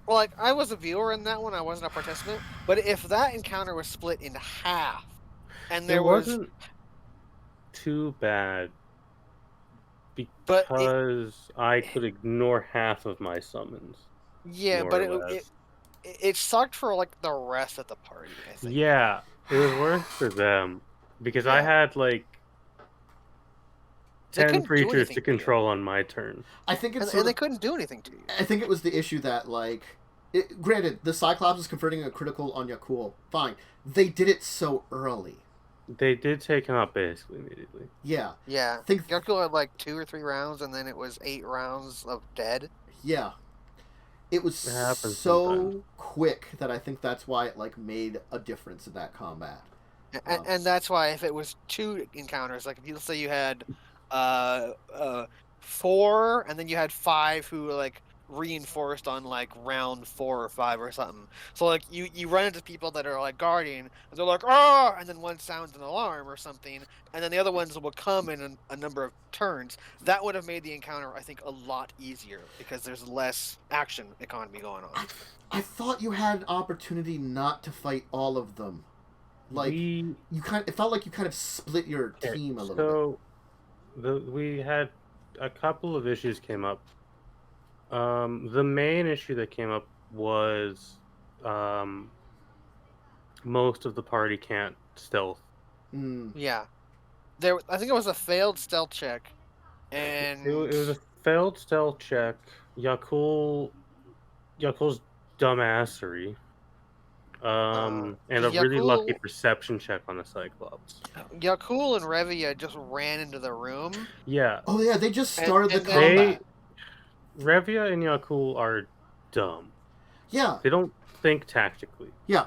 Well, like, I was a viewer in that one, I wasn't a participant, but if that encounter was split in half, and there wasn't too bad, because I could ignore half of my summons. Yeah, but it sucked for, like, the rest of the party, I think. Yeah, it was worse for them, because I had, like, 10 creatures to control on my turn. I think it's and they couldn't do anything to you. I think it was the issue that, like, granted, the Cyclops is converting a critical on Yakul. Fine. They did it so early. They did take him out basically immediately. Yeah. Yeah. I think Yakul had, like, 2 or 3 rounds, and then it was 8 rounds of dead. Yeah. It was so quick that I think that's why it, like, made a difference in that combat. And that's why if it was 2 encounters, like, if you say you had 4, and then you had 5 who like reinforced on like round 4 or 5 or something. So like you run into people that are like guarding, and they're like, oh, and then one sounds an alarm or something, and then the other ones will come in a number of turns. That would have made the encounter, I think, a lot easier because there's less action economy going on. I thought you had an opportunity not to fight all of them. Like it felt like you kind of split your team a little bit. We had a couple of issues came up. The main issue that came up was most of the party can't stealth. Yeah, I think it was a failed stealth check, and it was a failed stealth check. Yakul's dumbassery. And a really lucky perception check on the Cyclops. Yakul and Revia just ran into the room. Yeah. Oh yeah, they just started the combat. Revia and Yakul are dumb. Yeah. They don't think tactically. Yeah.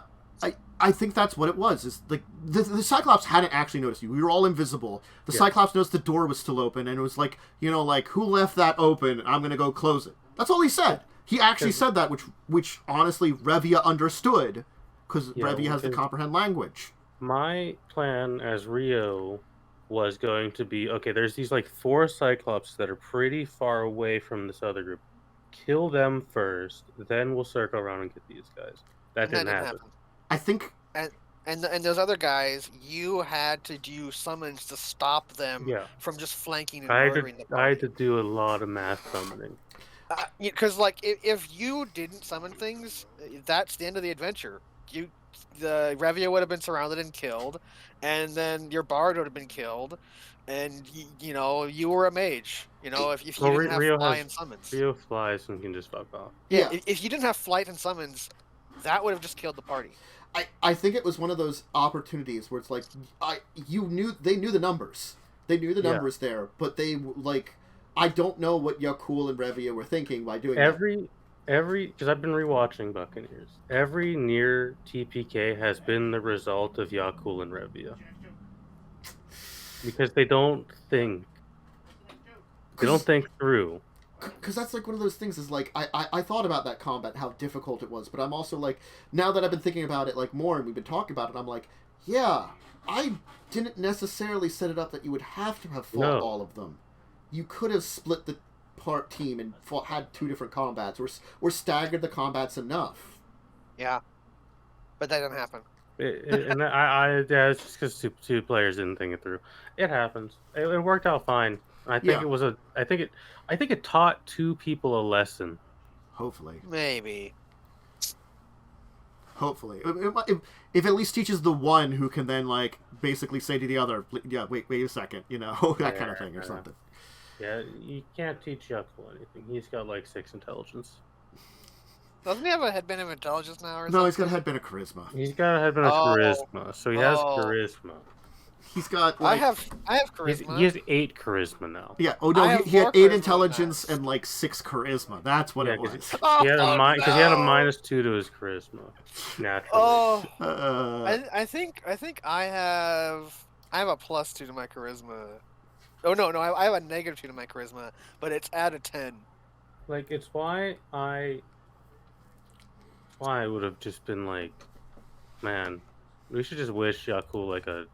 I think that's what it was. Is like the Cyclops hadn't actually noticed you. We were all invisible. The Cyclops noticed the door was still open, and it was like, like, who left that open? I'm gonna go close it. That's all he said. He actually said that, which honestly Revia understood. Because Revia has to comprehend language. My plan as Rio was going to be, okay, there's these like 4 Cyclops that are pretty far away from this other group. Kill them first, then we'll circle around and get these guys. That didn't happen. I think... And those other guys, you had to do summons to stop them from just flanking and murdering the party. I had to do a lot of mass summoning. Because, like, if you didn't summon things, that's the end of the adventure. The Revia would have been surrounded and killed, and then your bard would have been killed, and you were a mage. If you didn't have fly and summons. Rio flies and can just fuck off. Yeah, if you didn't have flight and summons, that would have just killed the party. I think it was one of those opportunities where it's like they knew the numbers. They knew the numbers there, but they I don't know what Yakul and Revia were thinking by doing that. Because I've been rewatching Buccaneers. Every near TPK has been the result of Yakul and Revia. Because they don't think. They don't think through. Because that's like one of those things is like, I thought about that combat, how difficult it was, but I'm also like, now that I've been thinking about it like more and we've been talking about it, I'm like, yeah, I didn't necessarily set it up that you would have to have fought all of them. You could have split the team and had 2 different combats or staggered the combats enough. Yeah, but that didn't happen. And yeah, it's just because two players didn't think it through. It happens. It worked out fine. I think Yeah. I think it taught two people a lesson. Hopefully. Maybe. Hopefully. If it at least teaches the one who can then, like, basically say to the other, yeah, wait a second, that kind of thing or something. Yeah, you can't teach Yuckle anything. He's got, like, 6 intelligence. Doesn't he have a headband of intelligence now or something? No, he's got a headband of charisma. He's got a headband of charisma, so he has charisma. He's got, I like... have charisma. He has 8 charisma now. Yeah, oh no, he had 8 intelligence and, like, 6 charisma. That's what it was. He had because he had a -2 to his charisma. Naturally. Oh, I think I have a +2 to my charisma. Oh no, I have a -2 to my charisma, but it's out of 10. Like, it's why I would have just been like, man, we should just wish Yaku like a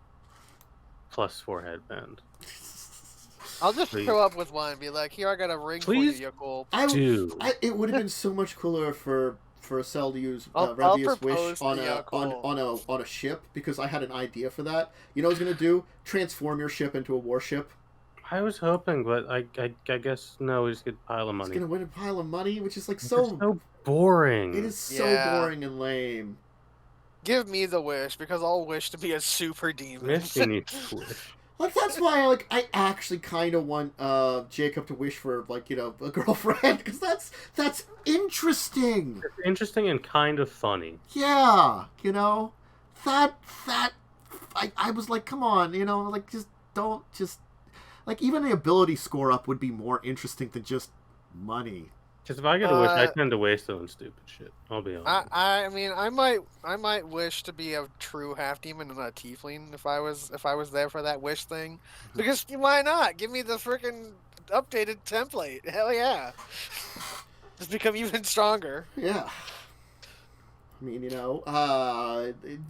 +4 headband. I'll just show up with one and be like, here, I got a ring for you, Yaku. It would have been so much cooler for a cell to use Revius Wish on a ship, because I had an idea for that. You know what I was going to do? Transform your ship into a warship. I was hoping, but I guess no, we just get a pile of money. He's going to win a pile of money, which is like so boring. It is so boring and lame. Give me the wish, because I'll wish to be a super demon. Misty needs to wish. Like, that's why I actually kind of want Jacob to wish for, like, a girlfriend, because that's interesting. It's interesting and kind of funny. Yeah, that I was like, come on, like, just don't just, like, even the ability score up would be more interesting than just money. Because if I get a wish, I tend to waste it on stupid shit. I'll be honest. I mean, I might wish to be a true half demon and not a tiefling if I was there for that wish thing, because why not? Give me the freaking updated template. Hell yeah! Just become even stronger. Yeah. I mean,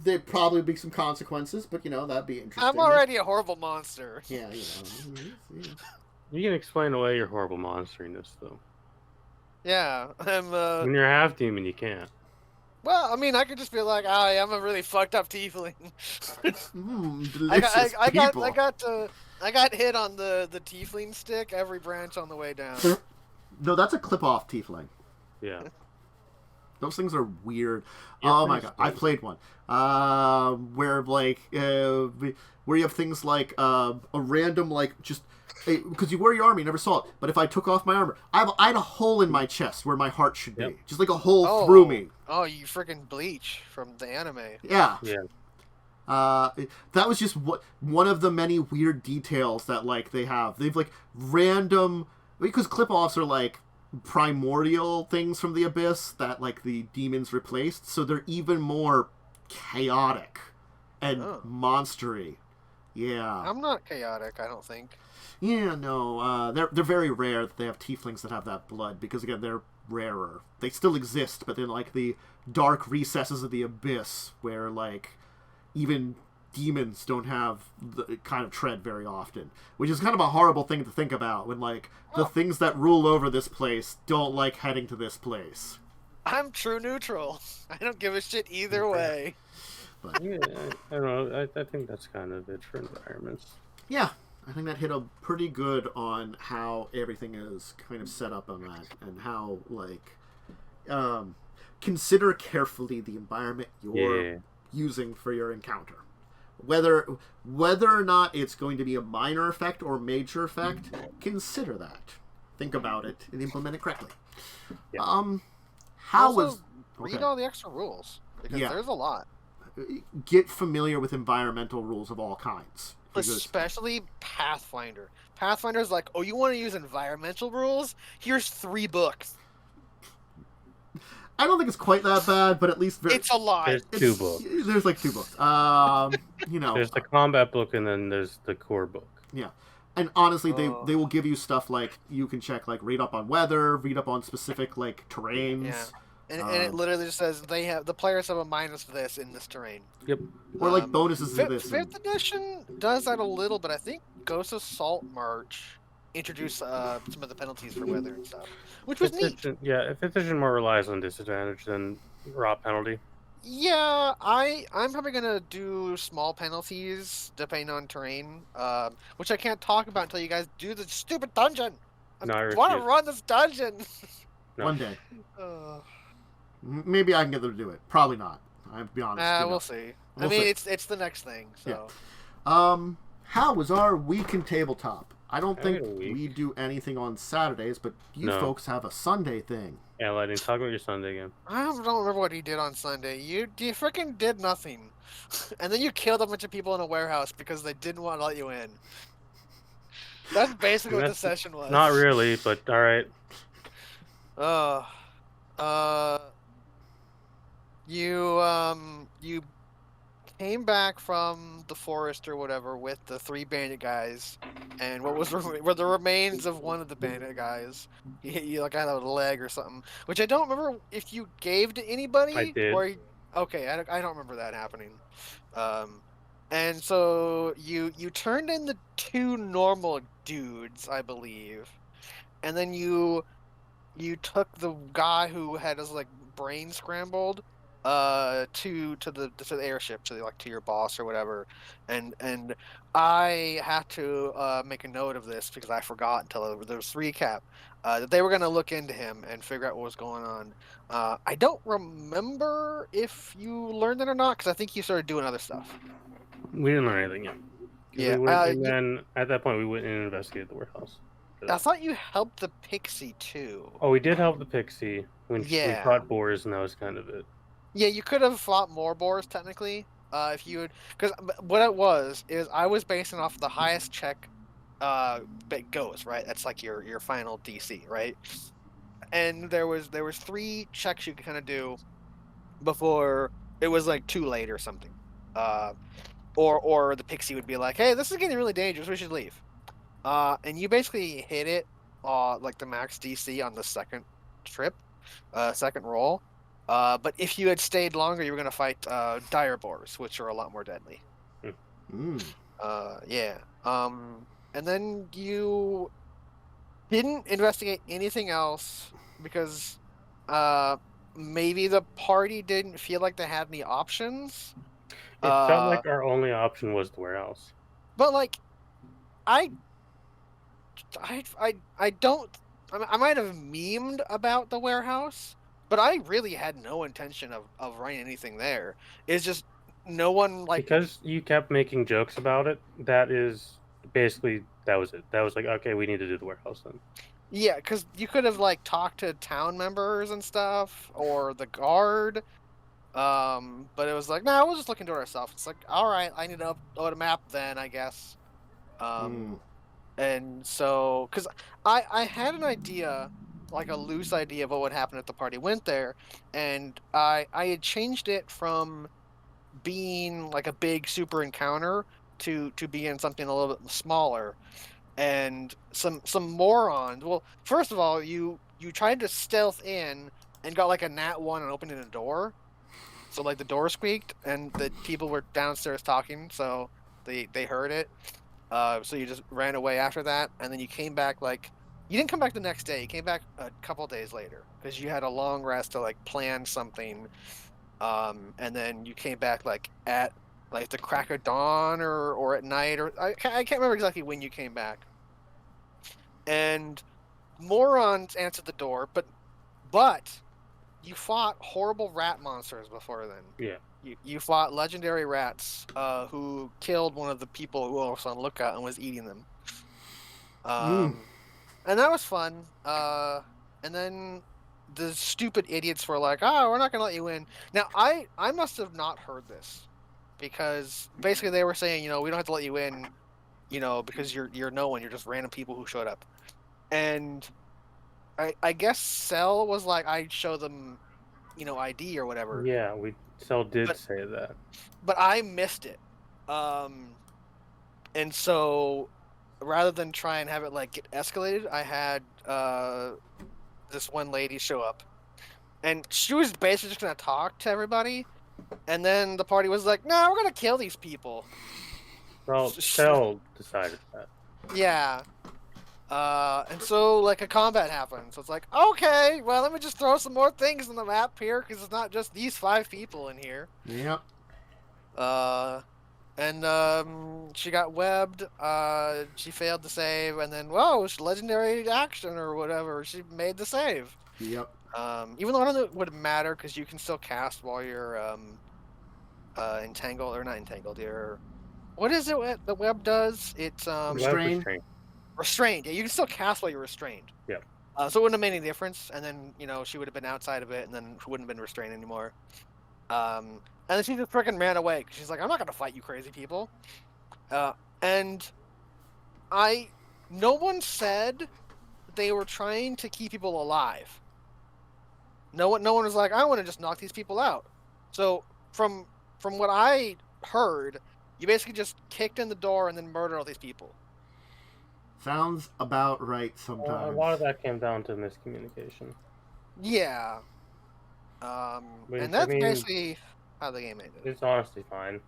there'd probably be some consequences, but that'd be interesting. I'm already a horrible monster. Yeah, You can explain away your horrible monsteriness, though. Yeah, when you're half demon, you can't. Well, I mean, I could just be like, I'm a really fucked up tiefling. Delicious people. I got hit on the tiefling stick every branch on the way down. No, that's a clip-off tiefling. Yeah. Those things are weird. Oh my god, I played one where you have things like a random, like, just because you wear your armor, you never saw it. But if I took off my armor, I had a hole in my chest where my heart should be, just like a hole through me. Oh, you freaking Bleach from the anime. Yeah. Yeah. That was just one of the many weird details that, like, they have. They've, like, random, because clip-offs are, like, primordial things from the abyss that, like, the demons replaced, so they're even more chaotic and monstery. Yeah. I'm not chaotic, I don't think. Yeah, no, they're very rare that they have tieflings that have that blood, because, again, they're rarer. They still exist, but in, like, the dark recesses of the abyss, where, like, even demons don't have the kind of tread very often, which is kind of a horrible thing to think about when, like, the things that rule over this place don't like heading to this place. I'm true neutral. I don't give a shit either way. But yeah, I don't know. I think that's kind of it for environments. Yeah, I think that hit a pretty good on how everything is kind of set up on that, and how, like, consider carefully the environment you're using for your encounter. Whether or not it's going to be a minor effect or major effect, consider that. Think about it and implement it correctly. Yeah. Read all the extra rules, because there's a lot. Get familiar with environmental rules of all kinds. Especially Pathfinder. Pathfinder's like, oh, you want to use environmental rules? Here's 3 books. I don't think it's quite that bad, but at least it's a lot. There's 2 books. There's like 2 books. There's the combat book, and then there's the core book. Yeah, and honestly, they will give you stuff like you can check, like, read up on weather, read up on specific, like, terrains. Yeah, and it literally just says the players have a minus this in this terrain. Yep. Or, like, bonuses to this. 5th edition does that a little, but I think Ghost of Saltmarch introduced some of the penalties for weather and stuff, which was neat. Yeah, 5th edition more relies on disadvantage than raw penalty. Yeah, I'm probably gonna do small penalties depending on terrain, which I can't talk about until you guys do the stupid dungeon. I No, I want to refuse. run this dungeon. No. One day. uh, Maybe I can get them to do it. Probably not. I'll be honest. we'll see. We'll I mean, see. it's the next thing. So How was our week in tabletop? I don't think Had a week. we do anything on Saturdays, but you No. folks have a Sunday thing. Yeah, Lightning, talk about your Sunday again. I don't remember what he did on Sunday. You freaking did nothing, and then you killed a bunch of people in a warehouse because they didn't want to let you in. That's basically what the session was. Not really, but all right. You came back from the forest or whatever with the 3 bandit guys, and what were the remains of one of the bandit guys. You like had a leg or something, which I don't remember if you gave to anybody. I did. Okay, I don't remember that happening. And so you turned in the 2 normal dudes, I believe, and then you took the guy who had his like brain scrambled to the airship, to your boss or whatever, and I had to make a note of this because I forgot until there was recap that they were going to look into him and figure out what was going on. I don't remember if you learned it or not because I think you started doing other stuff. We didn't learn anything yet. Yeah, And then at that point we went and investigated the warehouse. I thought you helped the pixie too. Oh, we did help the pixie when we fought boars, and that was kind of it. Yeah, you could have fought more boars technically, if you would. Because what it was is I was basing off the highest check, it goes right. That's like your final DC, right? And there was 3 checks you could kind of do before it was like too late or something. Or the pixie would be like, hey, this is getting really dangerous. We should leave. And you basically hit it, like the max DC on the second trip, second roll. But if you had stayed longer, you were going to fight dire boars, which are a lot more deadly. Yeah. And then you didn't investigate anything else because maybe the party didn't feel like they had any options. It felt like our only option was the warehouse. But like, I don't. I might have memed about the warehouse, but I really had no intention of running anything there. It's just no one like because you kept making jokes about it. That is basically that was it. That was like, okay, we need to do the warehouse then. Yeah, because you could have like talked to town members and stuff or the guard. But it was like, no, we'll just look into it ourselves. It's like, all right, I need to upload a map then, I guess. And so, because I had an idea, like a loose idea of what would happen if the party went there, and I had changed it from being like a big super encounter to being something a little bit smaller. And some morons. Well, first of all, you tried to stealth in and got like a nat 1 and opening a door. So like the door squeaked and the people were downstairs talking, so they heard it. So you just ran away after that, and then you came back like you didn't come back the next day. You came back a couple days later because you had a long rest to like plan something. And then you came back like at like the crack of dawn or at night or I can't remember exactly when you came back. And morons answered the door, but you fought horrible rat monsters before then. Yeah. You fought legendary rats who killed one of the people who was on lookout and was eating them. And that was fun. And then the stupid idiots were like, "Oh, we're not gonna let you in." Now I must have not heard this because basically they were saying, we don't have to let you in, because you're no one. You're just random people who showed up. And I guess Cell was like, I'd show them, ID or whatever. Yeah, Cell did say that. But I missed it. And so rather than try and have it like get escalated, I had this one lady show up. And she was basically just gonna talk to everybody. And then the party was like, "No, we're gonna kill these people." Well, Cell decided that. Yeah. And so, like, a combat happens. So it's like, okay, well, let me just throw some more things on the map here, because it's not just these 5 people in here. Yep. And she got webbed. She failed to save, and then, whoa, legendary action or whatever. She made the save. Yep. Even though I don't know it would matter, because you can still cast while you're entangled, or not entangled. You're... What is it what the web does? It's Restrained. Restrained. Yeah, you can still cast while you're restrained. Yeah. So it wouldn't have made any difference, and then, you know, she would have been outside of it, and then she wouldn't have been restrained anymore. And then she just freaking ran away, because she's like, I'm not going to fight you crazy people. And no one said they were trying to keep people alive. No one was like, I want to just knock these people out. So, from what I heard, you basically just kicked in the door and then murdered all these people. Sounds about right sometimes. A lot of that came down to miscommunication. Yeah. And that's basically how the game ended. It's honestly fine.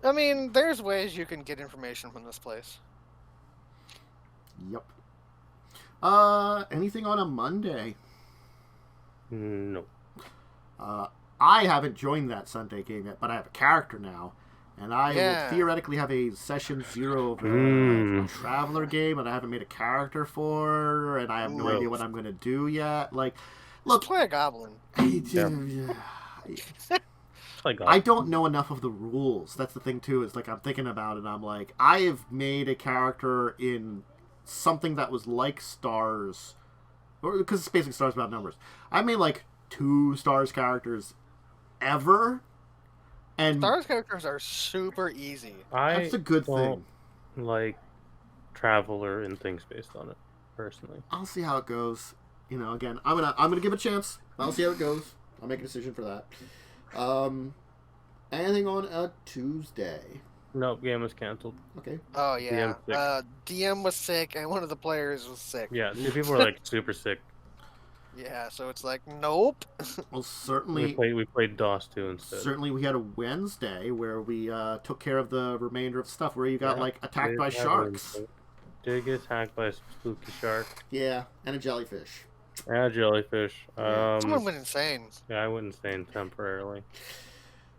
I mean, there's ways you can get information from this place. Yep. Anything on a Monday? No. I haven't joined that Sunday game yet, but I have a character now. And I will theoretically have a session 0 of a Traveler game, and I haven't made a character for, and I have no idea what I'm going to do yet. Like, look, just play a goblin. I don't know enough of the rules. That's the thing too. Is like I'm thinking about it. And I'm like, I have made a character in something that was like Stars, or because it's basically Stars about numbers. I made like 2 Stars characters ever. And Stars characters are super easy. That's a good thing. Like Traveler and things based on it, personally. I'll see how it goes. You know, again, I'm gonna give it a chance. I'll see how it goes. I'll make a decision for that. Anything on a Tuesday? Nope, game was canceled. Okay. Oh yeah. DM was sick, and one of the players was sick. Yeah, people were like super sick. Yeah, so it's like, nope. Well, certainly we played DOS 2 instead. Certainly, we had a Wednesday where we took care of the remainder of stuff. Where you got like attacked by sharks. Did get attacked by a spooky shark. Yeah, and a jellyfish. And a jellyfish. Someone went insane. Yeah, I went insane temporarily.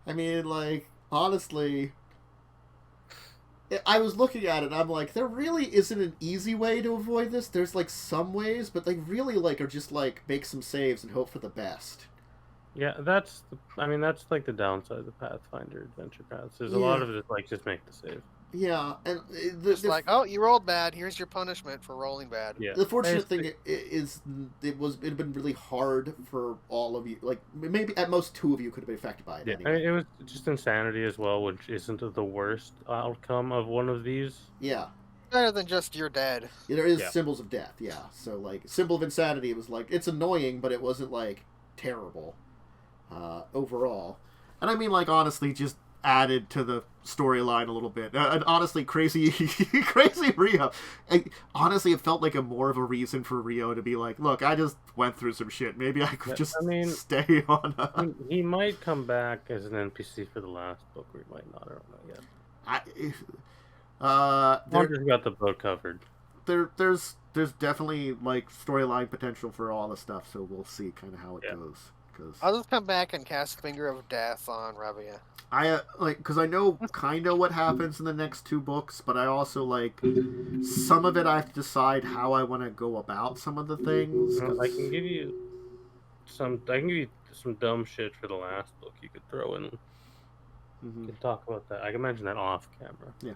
I mean, like, honestly, I was looking at it and I'm like, there really isn't an easy way to avoid this. There's like some ways, but they really like are just like make some saves and hope for the best. Yeah, that's like the downside of the Pathfinder adventure paths. There's a lot of it like just make the save. Yeah, and it's like, oh, you rolled bad. Here's your punishment for rolling bad. Yeah. The fortunate thing is it had been really hard for all of you. Like maybe at most 2 of you could have been affected by it. Yeah, anyway. It was just insanity as well, which isn't the worst outcome of one of these. Yeah. Better than just you're dead. Yeah, there is symbols of death. Yeah, so like symbol of insanity. It was like it's annoying, but it wasn't like terrible overall. And I mean, like honestly, just added to the storyline a little bit. And honestly, crazy Rio. Honestly, it felt like more of a reason for Rio to be like, look, I just went through some shit. Maybe I could stay on. He might come back as an NPC for the last book, or he might not. I don't know yet. Marcus got the book covered. There's definitely like storyline potential for all the stuff, so we'll see kind of how it goes. I'll just come back and cast Finger of Death on Ravia. Because I know kind of what happens in the next 2 books, but I also like some of it. I have to decide how I want to go about some of the things. I can give you some dumb shit for the last book you could throw in. We can talk about that. I can mention that off camera. Yeah,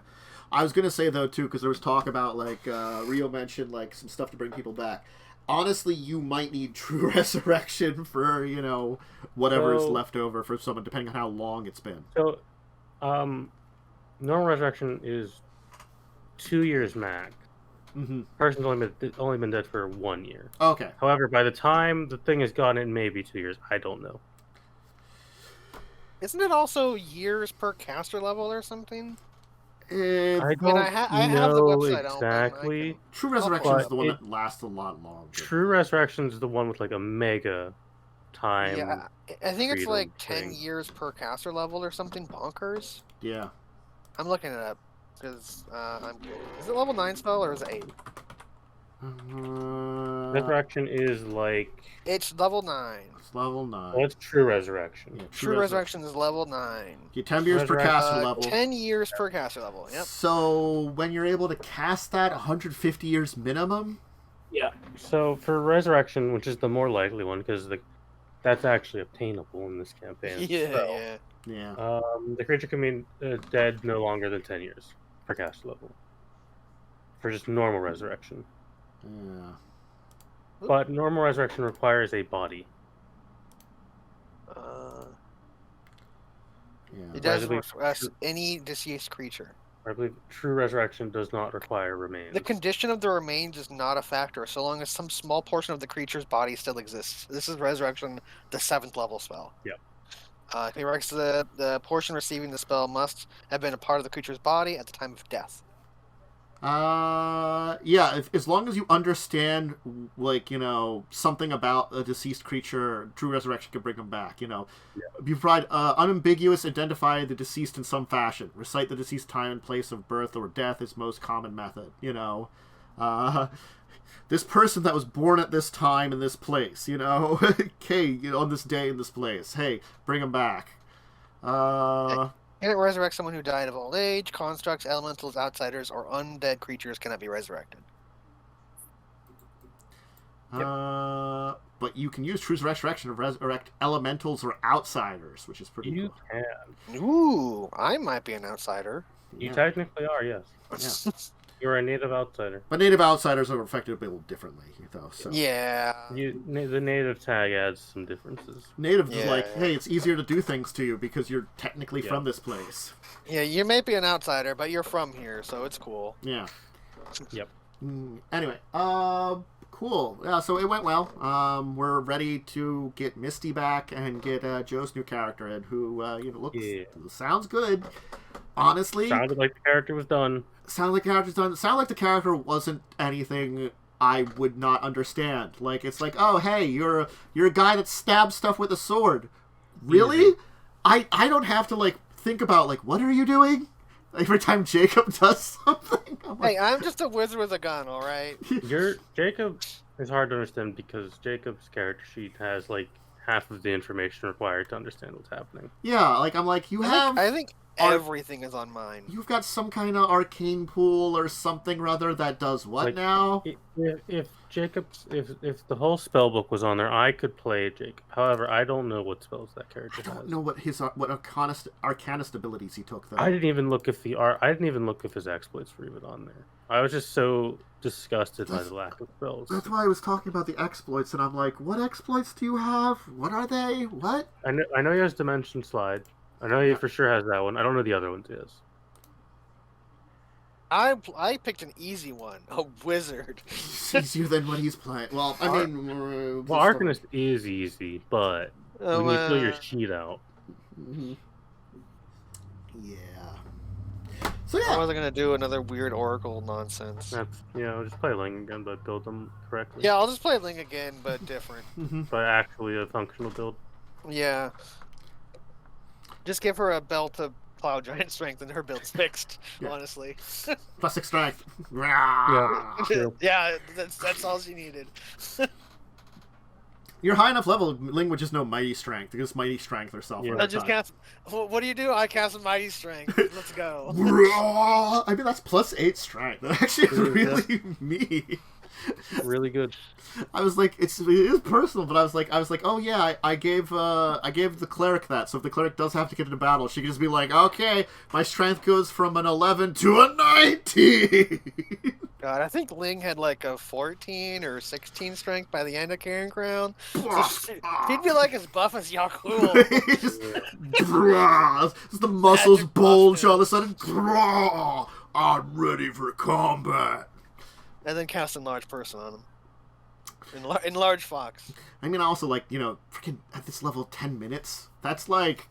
I was gonna say though too, because there was talk about like Rio mentioned like some stuff to bring people back. Honestly, you might need True Resurrection for, whatever is left over for someone, depending on how long it's been. So, Normal Resurrection is 2 years max. Mm-hmm. Person's only been dead for 1 year. Okay. However, by the time the thing is gone, it may be 2 years. I don't know. Isn't it also years per caster level or something? I have the website exactly. True Resurrection is the one that lasts a lot longer. True Resurrection is the one with like a mega time. Yeah, I think it's like 10 years per caster level or something bonkers. Yeah. I'm looking it up because I'm curious. Is it level 9 spell or is it 8? Resurrection is like... It's level 9. It's level 9. Well, it's true resurrection. Yeah, True resurrection is level 9. Get 10 years per caster level. 10 years per caster level, yep. So, when you're able to cast that, 150 years minimum? Yeah. So, for resurrection, which is the more likely one, because that's actually obtainable in this campaign. Yeah. The creature can be dead no longer than 10 years per caster level. For just normal resurrection. Yeah. But normal resurrection requires a body. It does any deceased creature. I believe true resurrection does not require remains. The condition of the remains is not a factor, so long as some small portion of the creature's body still exists. This is resurrection, the 7th level spell. Yep. The portion receiving the spell must have been a part of the creature's body at the time of death. Yeah, as long as you understand, like, something about a deceased creature, true resurrection can bring them back, You provide unambiguous, identify the deceased in some fashion. Recite the deceased time and place of birth or death is most common method, This person that was born at this time in this place, Okay, on this day in this place. Hey, bring them back. Can it resurrect someone who died of old age? Constructs, elementals, outsiders, or undead creatures cannot be resurrected. But you can use True Resurrection to resurrect elementals or outsiders, which is pretty cool. You can. Ooh, I might be an outsider. You technically are, yes. Yeah. You're a native outsider. But native outsiders are affected a little differently, though. So. Yeah. The native tag adds some differences. Native is like, hey, it's easier to do things to you because you're technically from this place. Yeah, you may be an outsider, but you're from here, so it's cool. Yeah. Yep. Anyway, cool. Yeah, so it went well. We're ready to get Misty back and get Joe's new character in, who sounds good. Honestly, sounded like the character was done. Sounded like the character wasn't anything I would not understand. Like, it's like, oh, hey, you're a guy that stabs stuff with a sword. Really? Mm-hmm. I don't have to, like, think about, like, what are you doing? Every time Jacob does something. I'm just a wizard with a gun, all right? Jacob is hard to understand because Jacob's character sheet has, like, half of the information required to understand what's happening. Yeah, like, I'm like, I think everything is on mine. You've got some kind of arcane pool or something rather that does what, like, now? If the whole spell book was on there, I could play Jacob. However, I don't know what spells that character has. I don't know what arcanist abilities he took, though. I didn't even look if his exploits were even on there. I was just so disgusted by the lack of spells. That's why I was talking about the exploits, and I'm like, what exploits do you have? What are they? What? I know he has Dimension Slide. I know he for sure has that one. I don't know the other ones is. I picked an easy one. A wizard. Easier than what he's playing. Well, I mean... Arcanist is easy, but when you fill your sheet out... Mm-hmm. Yeah. So yeah. I wasn't going to do another weird Oracle nonsense. That's, just play Ling again, but build them correctly. Yeah, I'll just play Ling again, but different. But actually a functional build. Yeah. Just give her a belt of Plow Giant Strength and her build's fixed, honestly. Plus 6 strength. Yeah, that's all she needed. You're high enough level, Ling would just know Mighty Strength. Because Mighty Strength herself. I just cast... What do you do? I cast a Mighty Strength. Let's go. I mean, that's plus 8 strength. That actually is really me. Really good. I was like, it is personal, but I was like, oh yeah, I gave the cleric that, so if the cleric does have to get into battle, she can just be like, okay, my strength goes from an 11 to a 19. God, I think Ling had like a 14 or 16 strength by the end of Karen Crown. So she'd be like as buff as Yakul. The muscles bulge all of a sudden. I'm ready for combat. And then cast Enlarge Person on him. Enlarge Fox. I mean, also, like, freaking at this level, 10 minutes? That's like...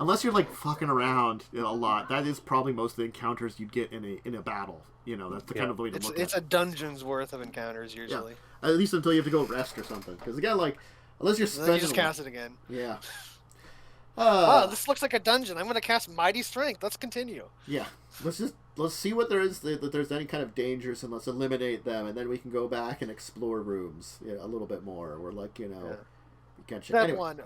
Unless you're, like, fucking around a lot, that is probably most of the encounters you'd get in a battle. That's the kind of the way to look at it. It's a dungeon's worth of encounters, usually. Yeah. At least until you have to go rest or something. Because, again, like, unless you're spending... Then you just cast it again. Yeah. Oh, this looks like a dungeon. I'm going to cast Mighty Strength. Let's continue. Yeah. Let's see what there is, that there's any kind of dangers, and let's eliminate them, and then we can go back and explore rooms a little bit more. We're like, we can check. Step Anyway. 1,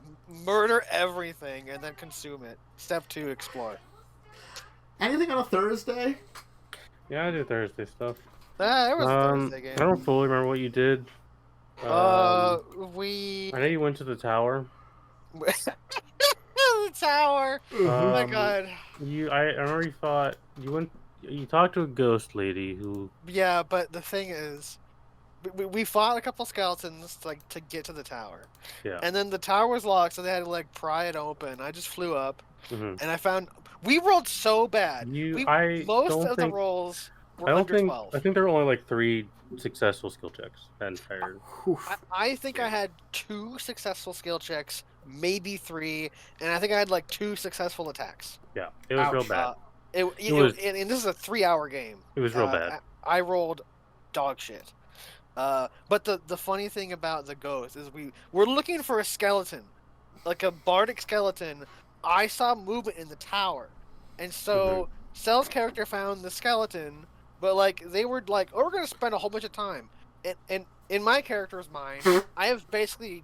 murder everything and then consume it. Step 2, explore. Anything on a Thursday? Yeah, I do Thursday stuff. It was a Thursday game. I don't fully remember what you did. I I know you went to the tower. the tower. Oh my god. I remember you talked to a ghost lady who. Yeah, but the thing is, we fought a couple skeletons to get to the tower. Yeah. And then the tower was locked, so they had to pry it open. I just flew up, Mm-hmm. and I found we rolled so bad. Most of the rolls were under 12. I think there were only 3 successful skill checks that entire. I think I had 2 successful skill checks, maybe 3, and I think I had 2 successful attacks. Yeah, it was real bad. And this is a 3-hour game. It was real bad. I rolled dog shit. But the funny thing about the ghost is we're looking for a skeleton, like a bardic skeleton. I saw movement in the tower, and so Cell's character found the skeleton, but they were oh, we're gonna spend a whole bunch of time. And in my character's mind, I have basically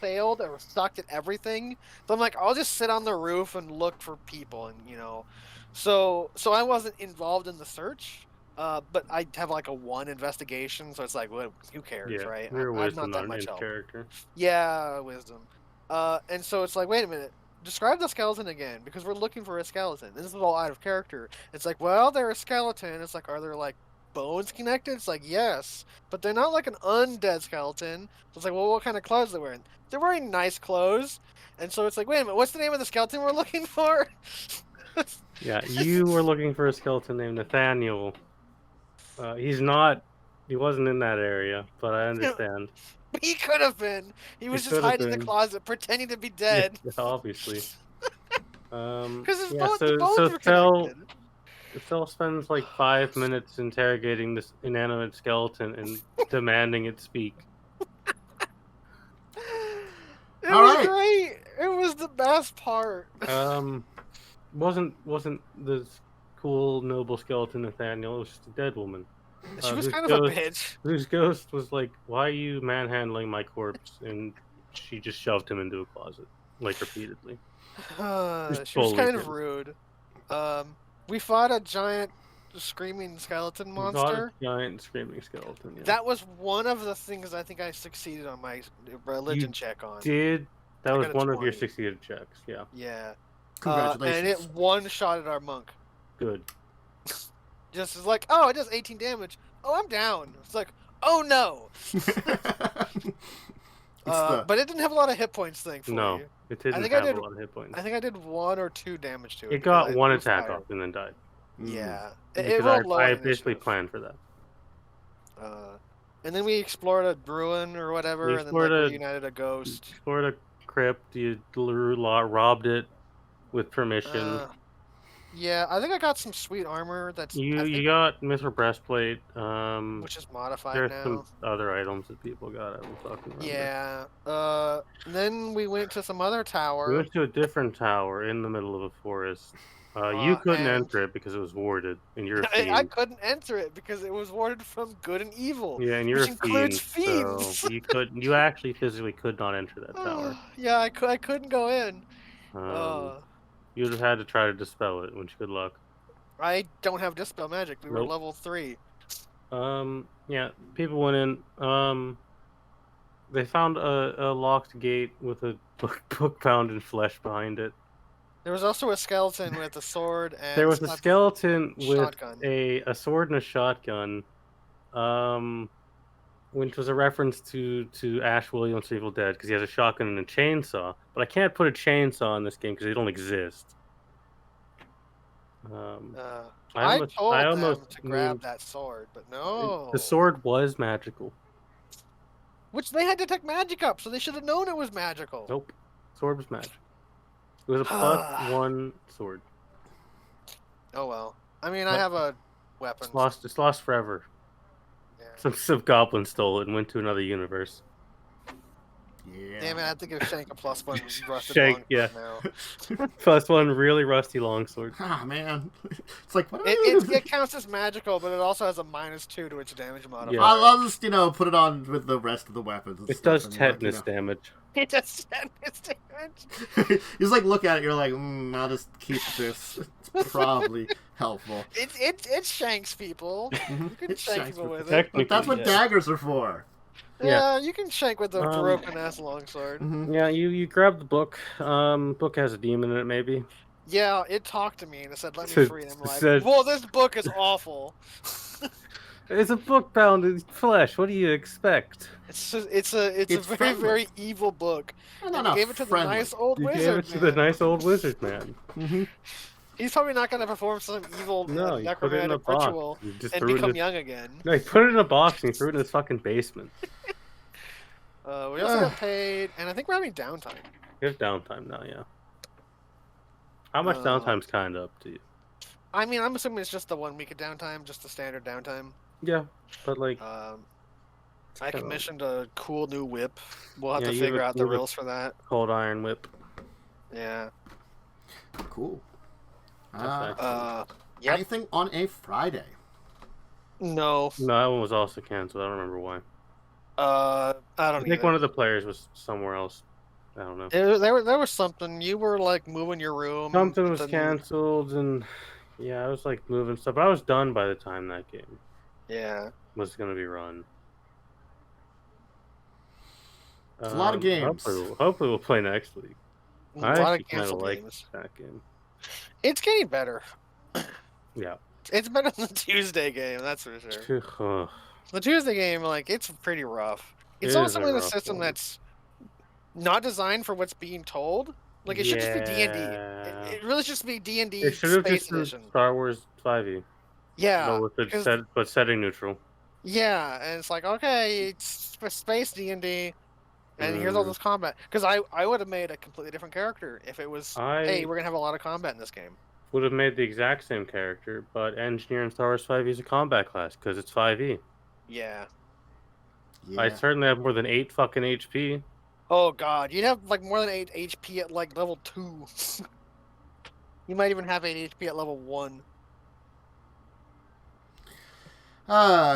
failed or sucked at everything. So I'm I'll just sit on the roof and look for people, and so I wasn't involved in the search. But I have a 1 investigation, so it's what? Who cares, right? I'm not that much help. Character. Yeah, wisdom. And so it's wait a minute. Describe the skeleton again, because we're looking for a skeleton. This is all out of character. It's well, they're a skeleton. It's are there bones connected? It's yes, but they're not an undead skeleton. So it's well, what kind of clothes they're wearing? They're wearing nice clothes. And so it's wait a minute, what's the name of the skeleton we're looking for? Yeah, you were looking for a skeleton named Nathaniel. He wasn't in that area, but I understand. He could have been. He was just hiding in the closet, pretending to be dead. Yeah, obviously. Because his bones were Phil connected. spends 5 minutes interrogating this inanimate skeleton and demanding it speak. It was great. It was the best part. Wasn't this cool noble skeleton Nathaniel? It was just a dead woman. She was kind of a bitch. Whose ghost was why are you manhandling my corpse? And she just shoved him into a closet, repeatedly. She was kind of rude. We fought a giant screaming skeleton monster. Giant screaming skeleton. Yeah. That was one of the things I think I succeeded on my religion check on. That was one of your succeeded checks, yeah. Yeah. Congratulations. And it one-shotted our monk. Good. Just oh, it does 18 damage. Oh, I'm down. It's oh no. But it didn't have a lot of hit points, thankfully. No, it didn't have a lot of hit points. I think I did 1 or 2 damage to it. It got 1 attack off and then died. Yeah. I basically planned for that. And then we explored a ruin or whatever, and then we reunited a ghost. Explored a crypt. You robbed it with permission. Yeah, I think I got some sweet armor. You got Mithril breastplate. Which is modified there's now. Some other items that people got. I don't fucking remember. Yeah. Then we went to some other tower. We went to a different tower in the middle of a forest. You couldn't enter it because it was warded, and you're a fiend. I couldn't enter it because it was warded from good and evil. Yeah, and you're which a includes fiend, fiends. so you actually physically could not enter that tower. Yeah, I couldn't go in. You'd have had to try to dispel it, which good luck. I don't have dispel magic. We were level 3. Yeah, people went in. They found a locked gate with a book bound in flesh behind it. There was also a skeleton with a sword and there was a skeleton with shotgun. a sword and a shotgun, which was a reference to Ash Williams' Evil Dead, because he has a shotgun and a chainsaw. But I can't put a chainsaw in this game because they don't exist. I told them to grab that sword, but no. The sword was magical. Which they had detect magic up, so they should have known it was magical. Nope. Sword was magic. It was a +1 sword. Oh well. I mean, I have a weapon. It's lost forever. Yeah. Some goblin stole it and went to another universe. Yeah. Damn it, I have to give Shank a +1 rusted Shank, longsword yeah. now. +1 really rusty longsword. Ah, man. It's like, what do It counts as magical, but it also has a -2 to its damage modifier. Yeah. I'll just, put it on with the rest of the weapons and It stuff. does and, tetanus damage. It does tetanus damage. You just, look at it, you're like, I'll just keep this. It's probably helpful. It shanks people. You can It shank shanks people with it. Technically, Look, that's what yeah. daggers are for. Yeah, you can shank with a Um, broken ass longsword. Yeah, you grab the book. Book has a demon in it, maybe. Yeah, it talked to me and it said, "Let me Said- free." And I'm like, said- "Well, this book is awful." It's a book bound in flesh. What do you expect? It's a very friendly. very evil book. No, And you gave it to friendly. the nice old You wizard. gave it to the man. nice old wizard man. He's probably not going to perform some evil No, you put it in a necromantic box. ritual You just and threw it in become his... young again. No, he put it in a box and he threw it in his fucking basement. We also got paid, and I think we're having downtime. You have downtime now, yeah. How much downtime's kind of up to you? I mean, I'm assuming it's just the 1 week of downtime, just the standard downtime. Yeah, but like... I commissioned a cool new whip. We'll have Yeah, to you figure have a- out the you have a- rules for that. Cold iron whip. Yeah. Cool. Yep. Anything on a Friday? No. No, that one was also canceled. I don't remember why. I don't I think one of the players was somewhere else. I don't know. There was something. You were like moving your room. Something was then- canceled, and yeah, I was like moving stuff. I was done by the time that game Yeah. was gonna be run. It's a lot of games. Hopefully we'll play next week. A I lot actually of kind of canceled like games. that game. It's getting better. Yeah. It's better than the Tuesday game, that's for sure. The Tuesday game, like, it's pretty rough. It's It also is a in a rough system one. that's not designed for what's being told. Like, it should just be D&D. Yeah. It really should just be D&D It should have Space just been Edition. Star Wars 5e. Yeah. But with because- but setting neutral. Yeah, and it's like, okay, it's for space D&D, and here's all this combat. Because I would have made a completely different character if it was, hey, we're going to have a lot of combat in this game. Would have made the exact same character, but engineer in Star Wars 5e is a combat class because it's 5e. Yeah. I certainly have more than 8 fucking HP. Oh, God. You'd have, like, more than 8 HP at, like, level 2. You might even have 8 HP at level 1.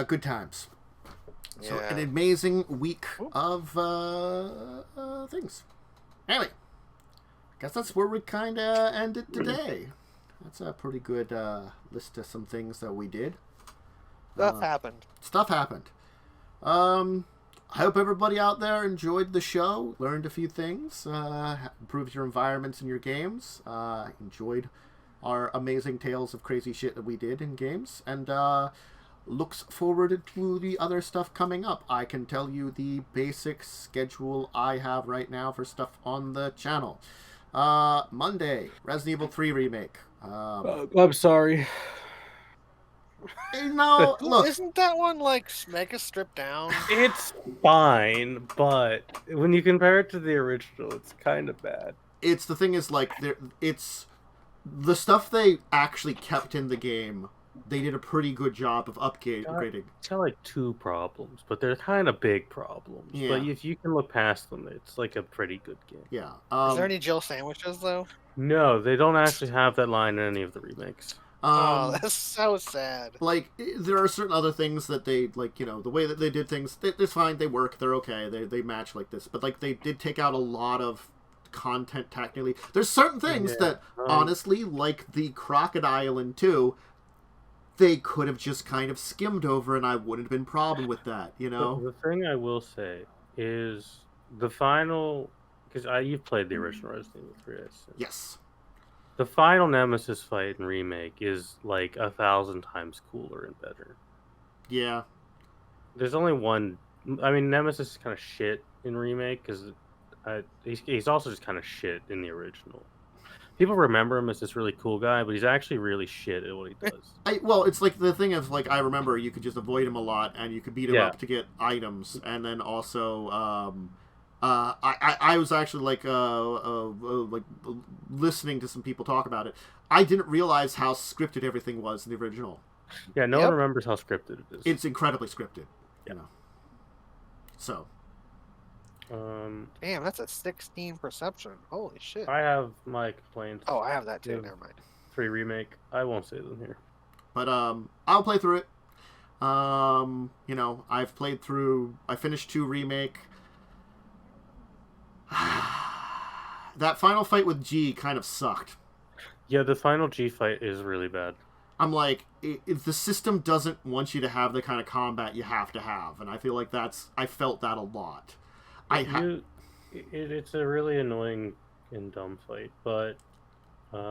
Good times. So Yeah. an amazing week of things. Anyway, guess that's where we kind of end it today. That's a pretty good list of some things that we did. Stuff happened. Stuff happened. I hope everybody out there enjoyed the show, learned a few things, improved your environments in your games, enjoyed our amazing tales of crazy shit that we did in games, and looks forward to the other stuff coming up. I can tell you the basic schedule I have right now for stuff on the channel. Monday, Resident Evil 3 Remake. I'm sorry. No, look. Isn't that one like Mega stripped down? It's fine, but when you compare it to the original, it's kind of bad. It's the thing is like it's the stuff they actually kept in the game. They did a pretty good job of upgrading. It's got like 2 problems, but they're kind of big problems. Yeah. But if you can look past them, it's like a pretty good game. Yeah. Is there any Jill sandwiches though? No, they don't actually have that line in any of the remakes. Oh, that's so sad. Like, there are certain other things that they, like, the way that they did things, it's fine, they work, they're okay, they match like this. But, like, they did take out a lot of content technically. There's certain things that, honestly, like the Crocodile in 2, they could have just kind of skimmed over and I wouldn't have been problem with that, The thing I will say is the final... Because you've played the original Resident Evil 3, I assume. Yes. The final Nemesis fight in Remake is like 1,000 times cooler and better. Yeah. There's only one... I mean, Nemesis is kind of shit in Remake, because he's also just kind of shit in the original. People remember him as this really cool guy, but he's actually really shit at what he does. Well, it's like the thing of, like, I remember you could just avoid him a lot, and you could beat him up to get items, and then also... I was actually like listening to some people talk about it. I didn't realize how scripted everything was in the original. Yeah, no one remembers how scripted it is. It's incredibly scripted, So, Damn, that's a 16 perception. Holy shit. I have my complaints. Oh, I have that too. Yeah. Never mind. 3 remake. I won't say them here. But I'll play through it. You know, I've played through. I finished 2 remake. That final fight with G kind of sucked. Yeah, the final G fight is really bad. I'm like, if the system doesn't want you to have the kind of combat you have to have, and I feel like I felt that a lot. It's a really annoying and dumb fight, but there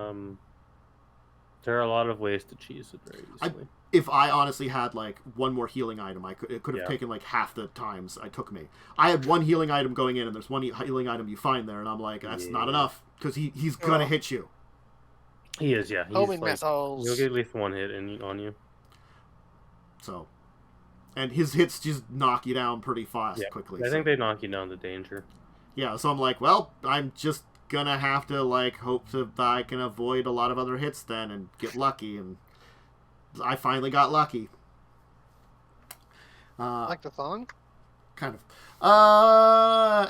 are a lot of ways to cheese it very easily. If I honestly had like one more healing item, it could have taken like half the times it took me. I had 1 healing item going in, and there's 1 healing item you find there, and I'm like, that's not enough because he's gonna hit you. He is, yeah. Homing missiles. You'll get at least 1 hit on you. So, and his hits just knock you down pretty fast quickly. I think they knock you down to danger. Yeah, so I'm like, well, I'm just gonna have to like hope that I can avoid a lot of other hits then and get lucky, and I finally got lucky. Like the song? Kind of.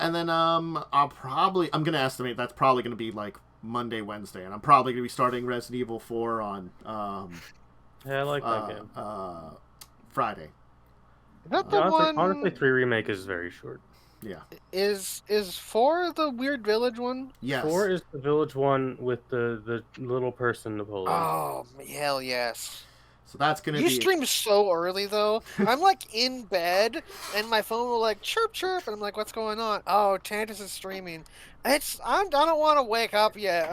And then I'm gonna estimate that's probably gonna be like Monday, Wednesday, and I'm probably gonna be starting Resident Evil 4 on I like that game. Friday. Is that the one? Honestly, 3 remake is very short. Yeah. Is 4 the Weird Village one? Yes. 4 is the village one with the little person Napoleon. Oh, hell yes. So that's gonna be. You stream so early though. I'm like in bed and my phone will like chirp chirp and I'm like, what's going on? Oh, Tantus is streaming. I don't want to wake up yet.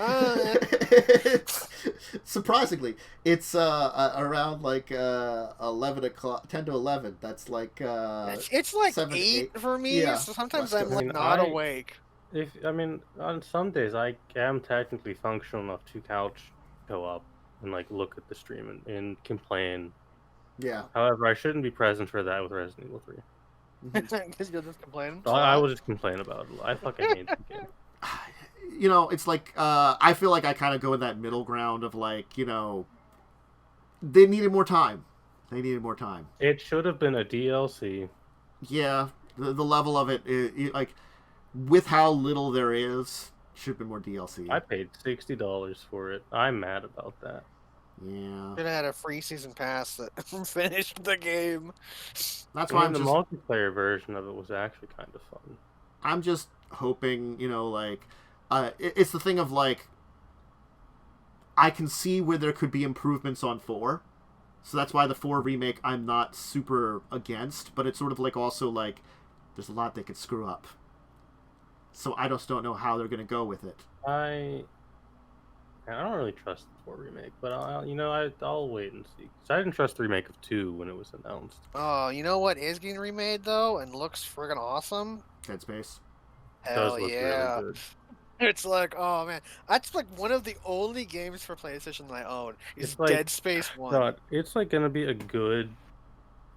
Surprisingly, it's around like 11 o'clock, 10 to 11. That's like it's like 7 to 8 for me. Yeah. So sometimes West I'm Coast. like not awake. On some days I am technically functional enough to couch go up and like look at the stream and complain. Yeah. However, I shouldn't be present for that with Resident Evil 3. Because you'll just complain. I will just complain about it. I fucking hate the game. You know, it's like I feel like I kind of go in that middle ground of like, you know, they needed more time. It should have been a DLC. Yeah, the level of it, like with how little there is, should have been more DLC. I paid $60 for it. I'm mad about that. Yeah. Should have had a free season pass that finished the game. That's why the multiplayer version of it was actually kind of fun. I'm just hoping, you know, like, it's the thing of like, I can see where there could be improvements on 4. So that's why the 4 remake I'm not super against, but it's sort of like also like, there's a lot they could screw up. So I just don't know how they're going to go with it. I don't really trust the 4 remake, but I'll wait and see. Because I didn't trust the remake of 2 when it was announced. Oh, you know what is getting remade though and looks friggin' awesome? Dead Space. Hell yeah. Really it's like, oh man, that's like one of the only games for PlayStation that I own. Is like, Dead Space 1. God, it's like gonna be a good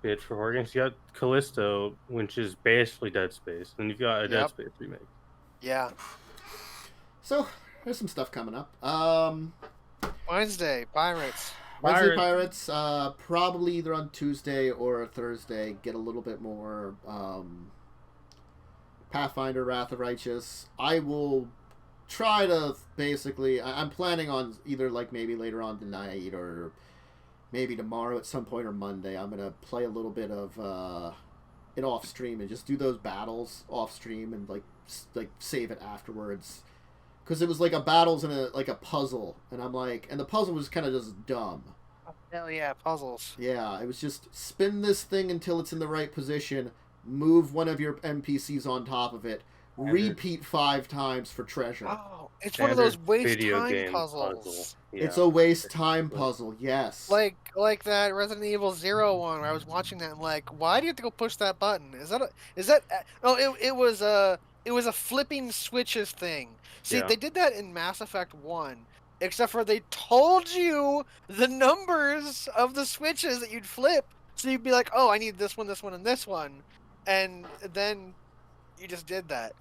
bit for horror games. You got Callisto, which is basically Dead Space, and you've got a Dead Space remake. Yeah. So there's some stuff coming up. Wednesday Pirates. Probably either on Tuesday or Thursday. Get a little bit more Pathfinder Wrath of Righteous. I will try to basically. I'm planning on either like maybe later on tonight or maybe tomorrow at some point or Monday. I'm gonna play a little bit of it off stream and just do those battles off stream and like save it afterwards. Because it was like a battles and a puzzle, and I'm like, and the puzzle was kind of just dumb. Hell yeah, puzzles. Yeah, it was just spin this thing until it's in the right position, move one of your NPCs on top of it, repeat 5 times for treasure. Oh, it's one of those waste time puzzles. Yeah. It's a waste time puzzle, yes. Like that Resident Evil 0 one where I was watching that and like, why do you have to go push that button? It was a flipping switches thing. See, they did that in Mass Effect 1, except for they told you the numbers of the switches that you'd flip, so you'd be like, oh, I need this one, and this one, and then you just did that.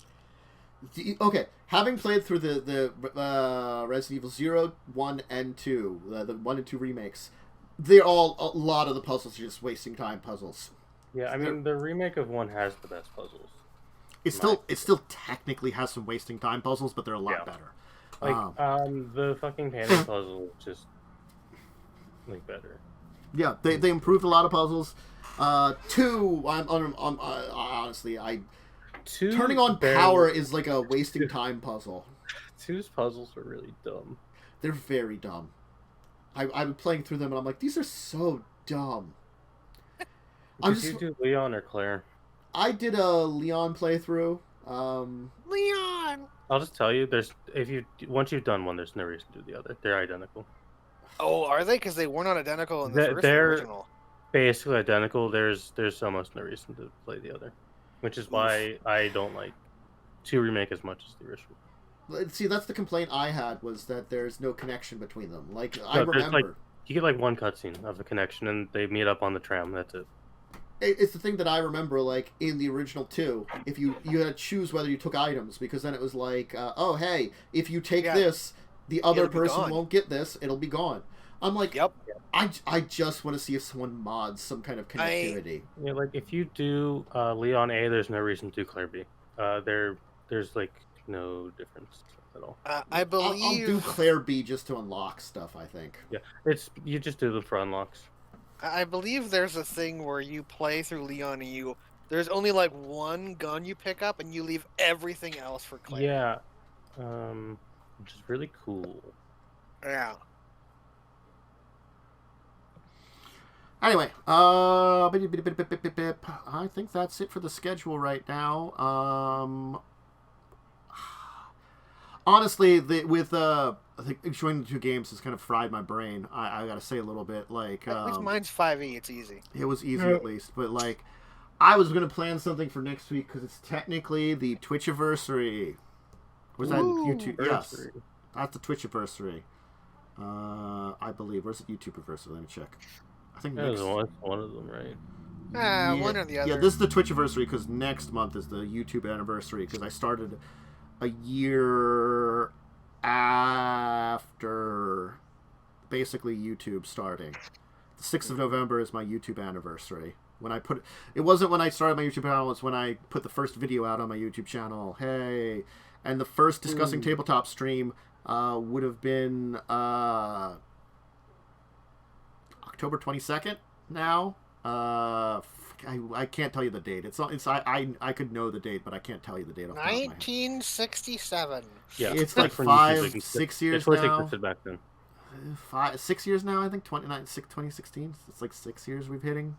Okay, having played through the Resident Evil 0, 1, and 2, the 1 and 2 remakes, they're all, a lot of the puzzles are just wasting time puzzles. Yeah, I mean, the remake of 1 has the best puzzles. it still technically has some wasting time puzzles, but they're a lot better. Like the fucking panda puzzle is just like better. Yeah, they improved a lot of puzzles. 2, honestly, turning on power is like a wasting time puzzle. 2's puzzles are really dumb. They're very dumb. I'm playing through them and I'm like, these are so dumb. Did you do Leon or Claire? I did a Leon playthrough. Leon! I'll just tell you, once you've done one, there's no reason to do the other. They're identical. Oh, are they? Because they were not identical in the original. Basically identical. There's almost no reason to play the other, which is why I don't like 2 remake as much as the original. See, that's the complaint I had, was that there's no connection between them. Like, I remember... you get like one cutscene of the connection, and they meet up on the tram, that's it. It's the thing that I remember, like, in the original 2, if you had to choose whether you took items, because then it was like, oh, hey, if you take this, the other person won't get this, it'll be gone. I'm like, yep. I just want to see if someone mods some kind of connectivity. Yeah, like, if you do Leon A, there's no reason to do Claire B. There's, like, no difference at all. I believe... I'll do Claire B just to unlock stuff, I think. Yeah, you just do them for unlocks. I believe there's a thing where you play through Leon and there's only like one gun you pick up and you leave everything else for Claire. Yeah. Which is really cool. Yeah. Anyway, I think that's it for the schedule right now. Honestly, with I think joining the 2 games has kind of fried my brain. I gotta say a little bit, like... at least mine's 5e, it's easy. It was easy at least, but like, I was gonna plan something for next week because it's technically the Twitchiversary. Was that YouTube? Yes, that's the Twitchiversary. I believe. Where's the YouTubeversary? Let me check. I think next... one of them, right? One or the other. Yeah, this is the Twitchiversary because next month is the YouTube anniversary because I started a year after basically YouTube starting. The 6th of November is my YouTube anniversary. When I put it wasn't when I started my YouTube channel, it's when I put the first video out on my YouTube channel. Hey, and the first Discussing Tabletop stream would have been October 22nd now. I can't tell you the date. I could know the date, but I can't tell you the date. 1967. Yeah, it's like 5-6 years now. Back then. 6 years now, I think. 2016. It's like 6 years we've hitting.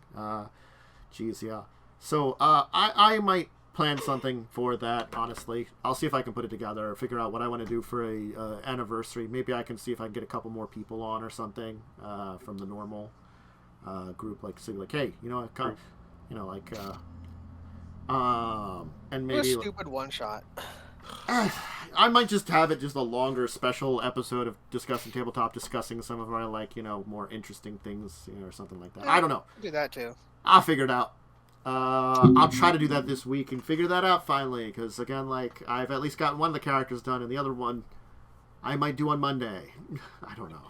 Geez, yeah. So I might plan something for that. Honestly, I'll see if I can put it together. Or figure out what I want to do for a anniversary. Maybe I can see if I can get a couple more people on or something from the normal group. Like say like, hey, you know, and maybe a stupid one shot. I might just have it just a longer special episode of Discussing Tabletop, discussing some of our more interesting things, or something like that. I don't know. Do that too. I'll figure it out. I'll try to do that this week and figure that out finally, because again, I've at least gotten one of the characters done, and the other one I might do on Monday. I don't know.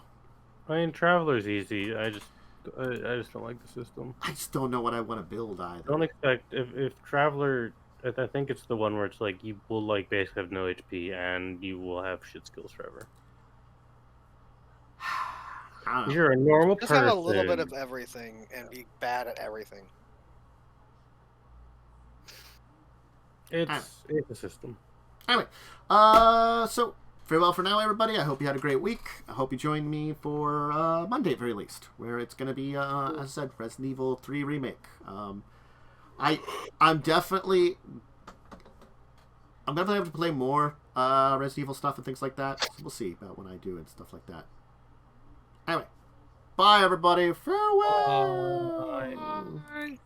I mean, Traveler's easy. I just don't like the system. I just don't know what I want to build either. Don't expect if Traveler. I think it's the one where it's like you will basically have no HP and you will have shit skills forever. You're a normal person. Just have a little bit of everything and be bad at everything. It's a system. Anyway, so farewell for now, everybody. I hope you had a great week. I hope you joined me for Monday at very least, where it's going to be, as I said, Resident Evil 3 Remake. I'm definitely have to play more Resident Evil stuff and things like that. So we'll see about when I do and stuff like that. Anyway, bye everybody. Farewell. Bye.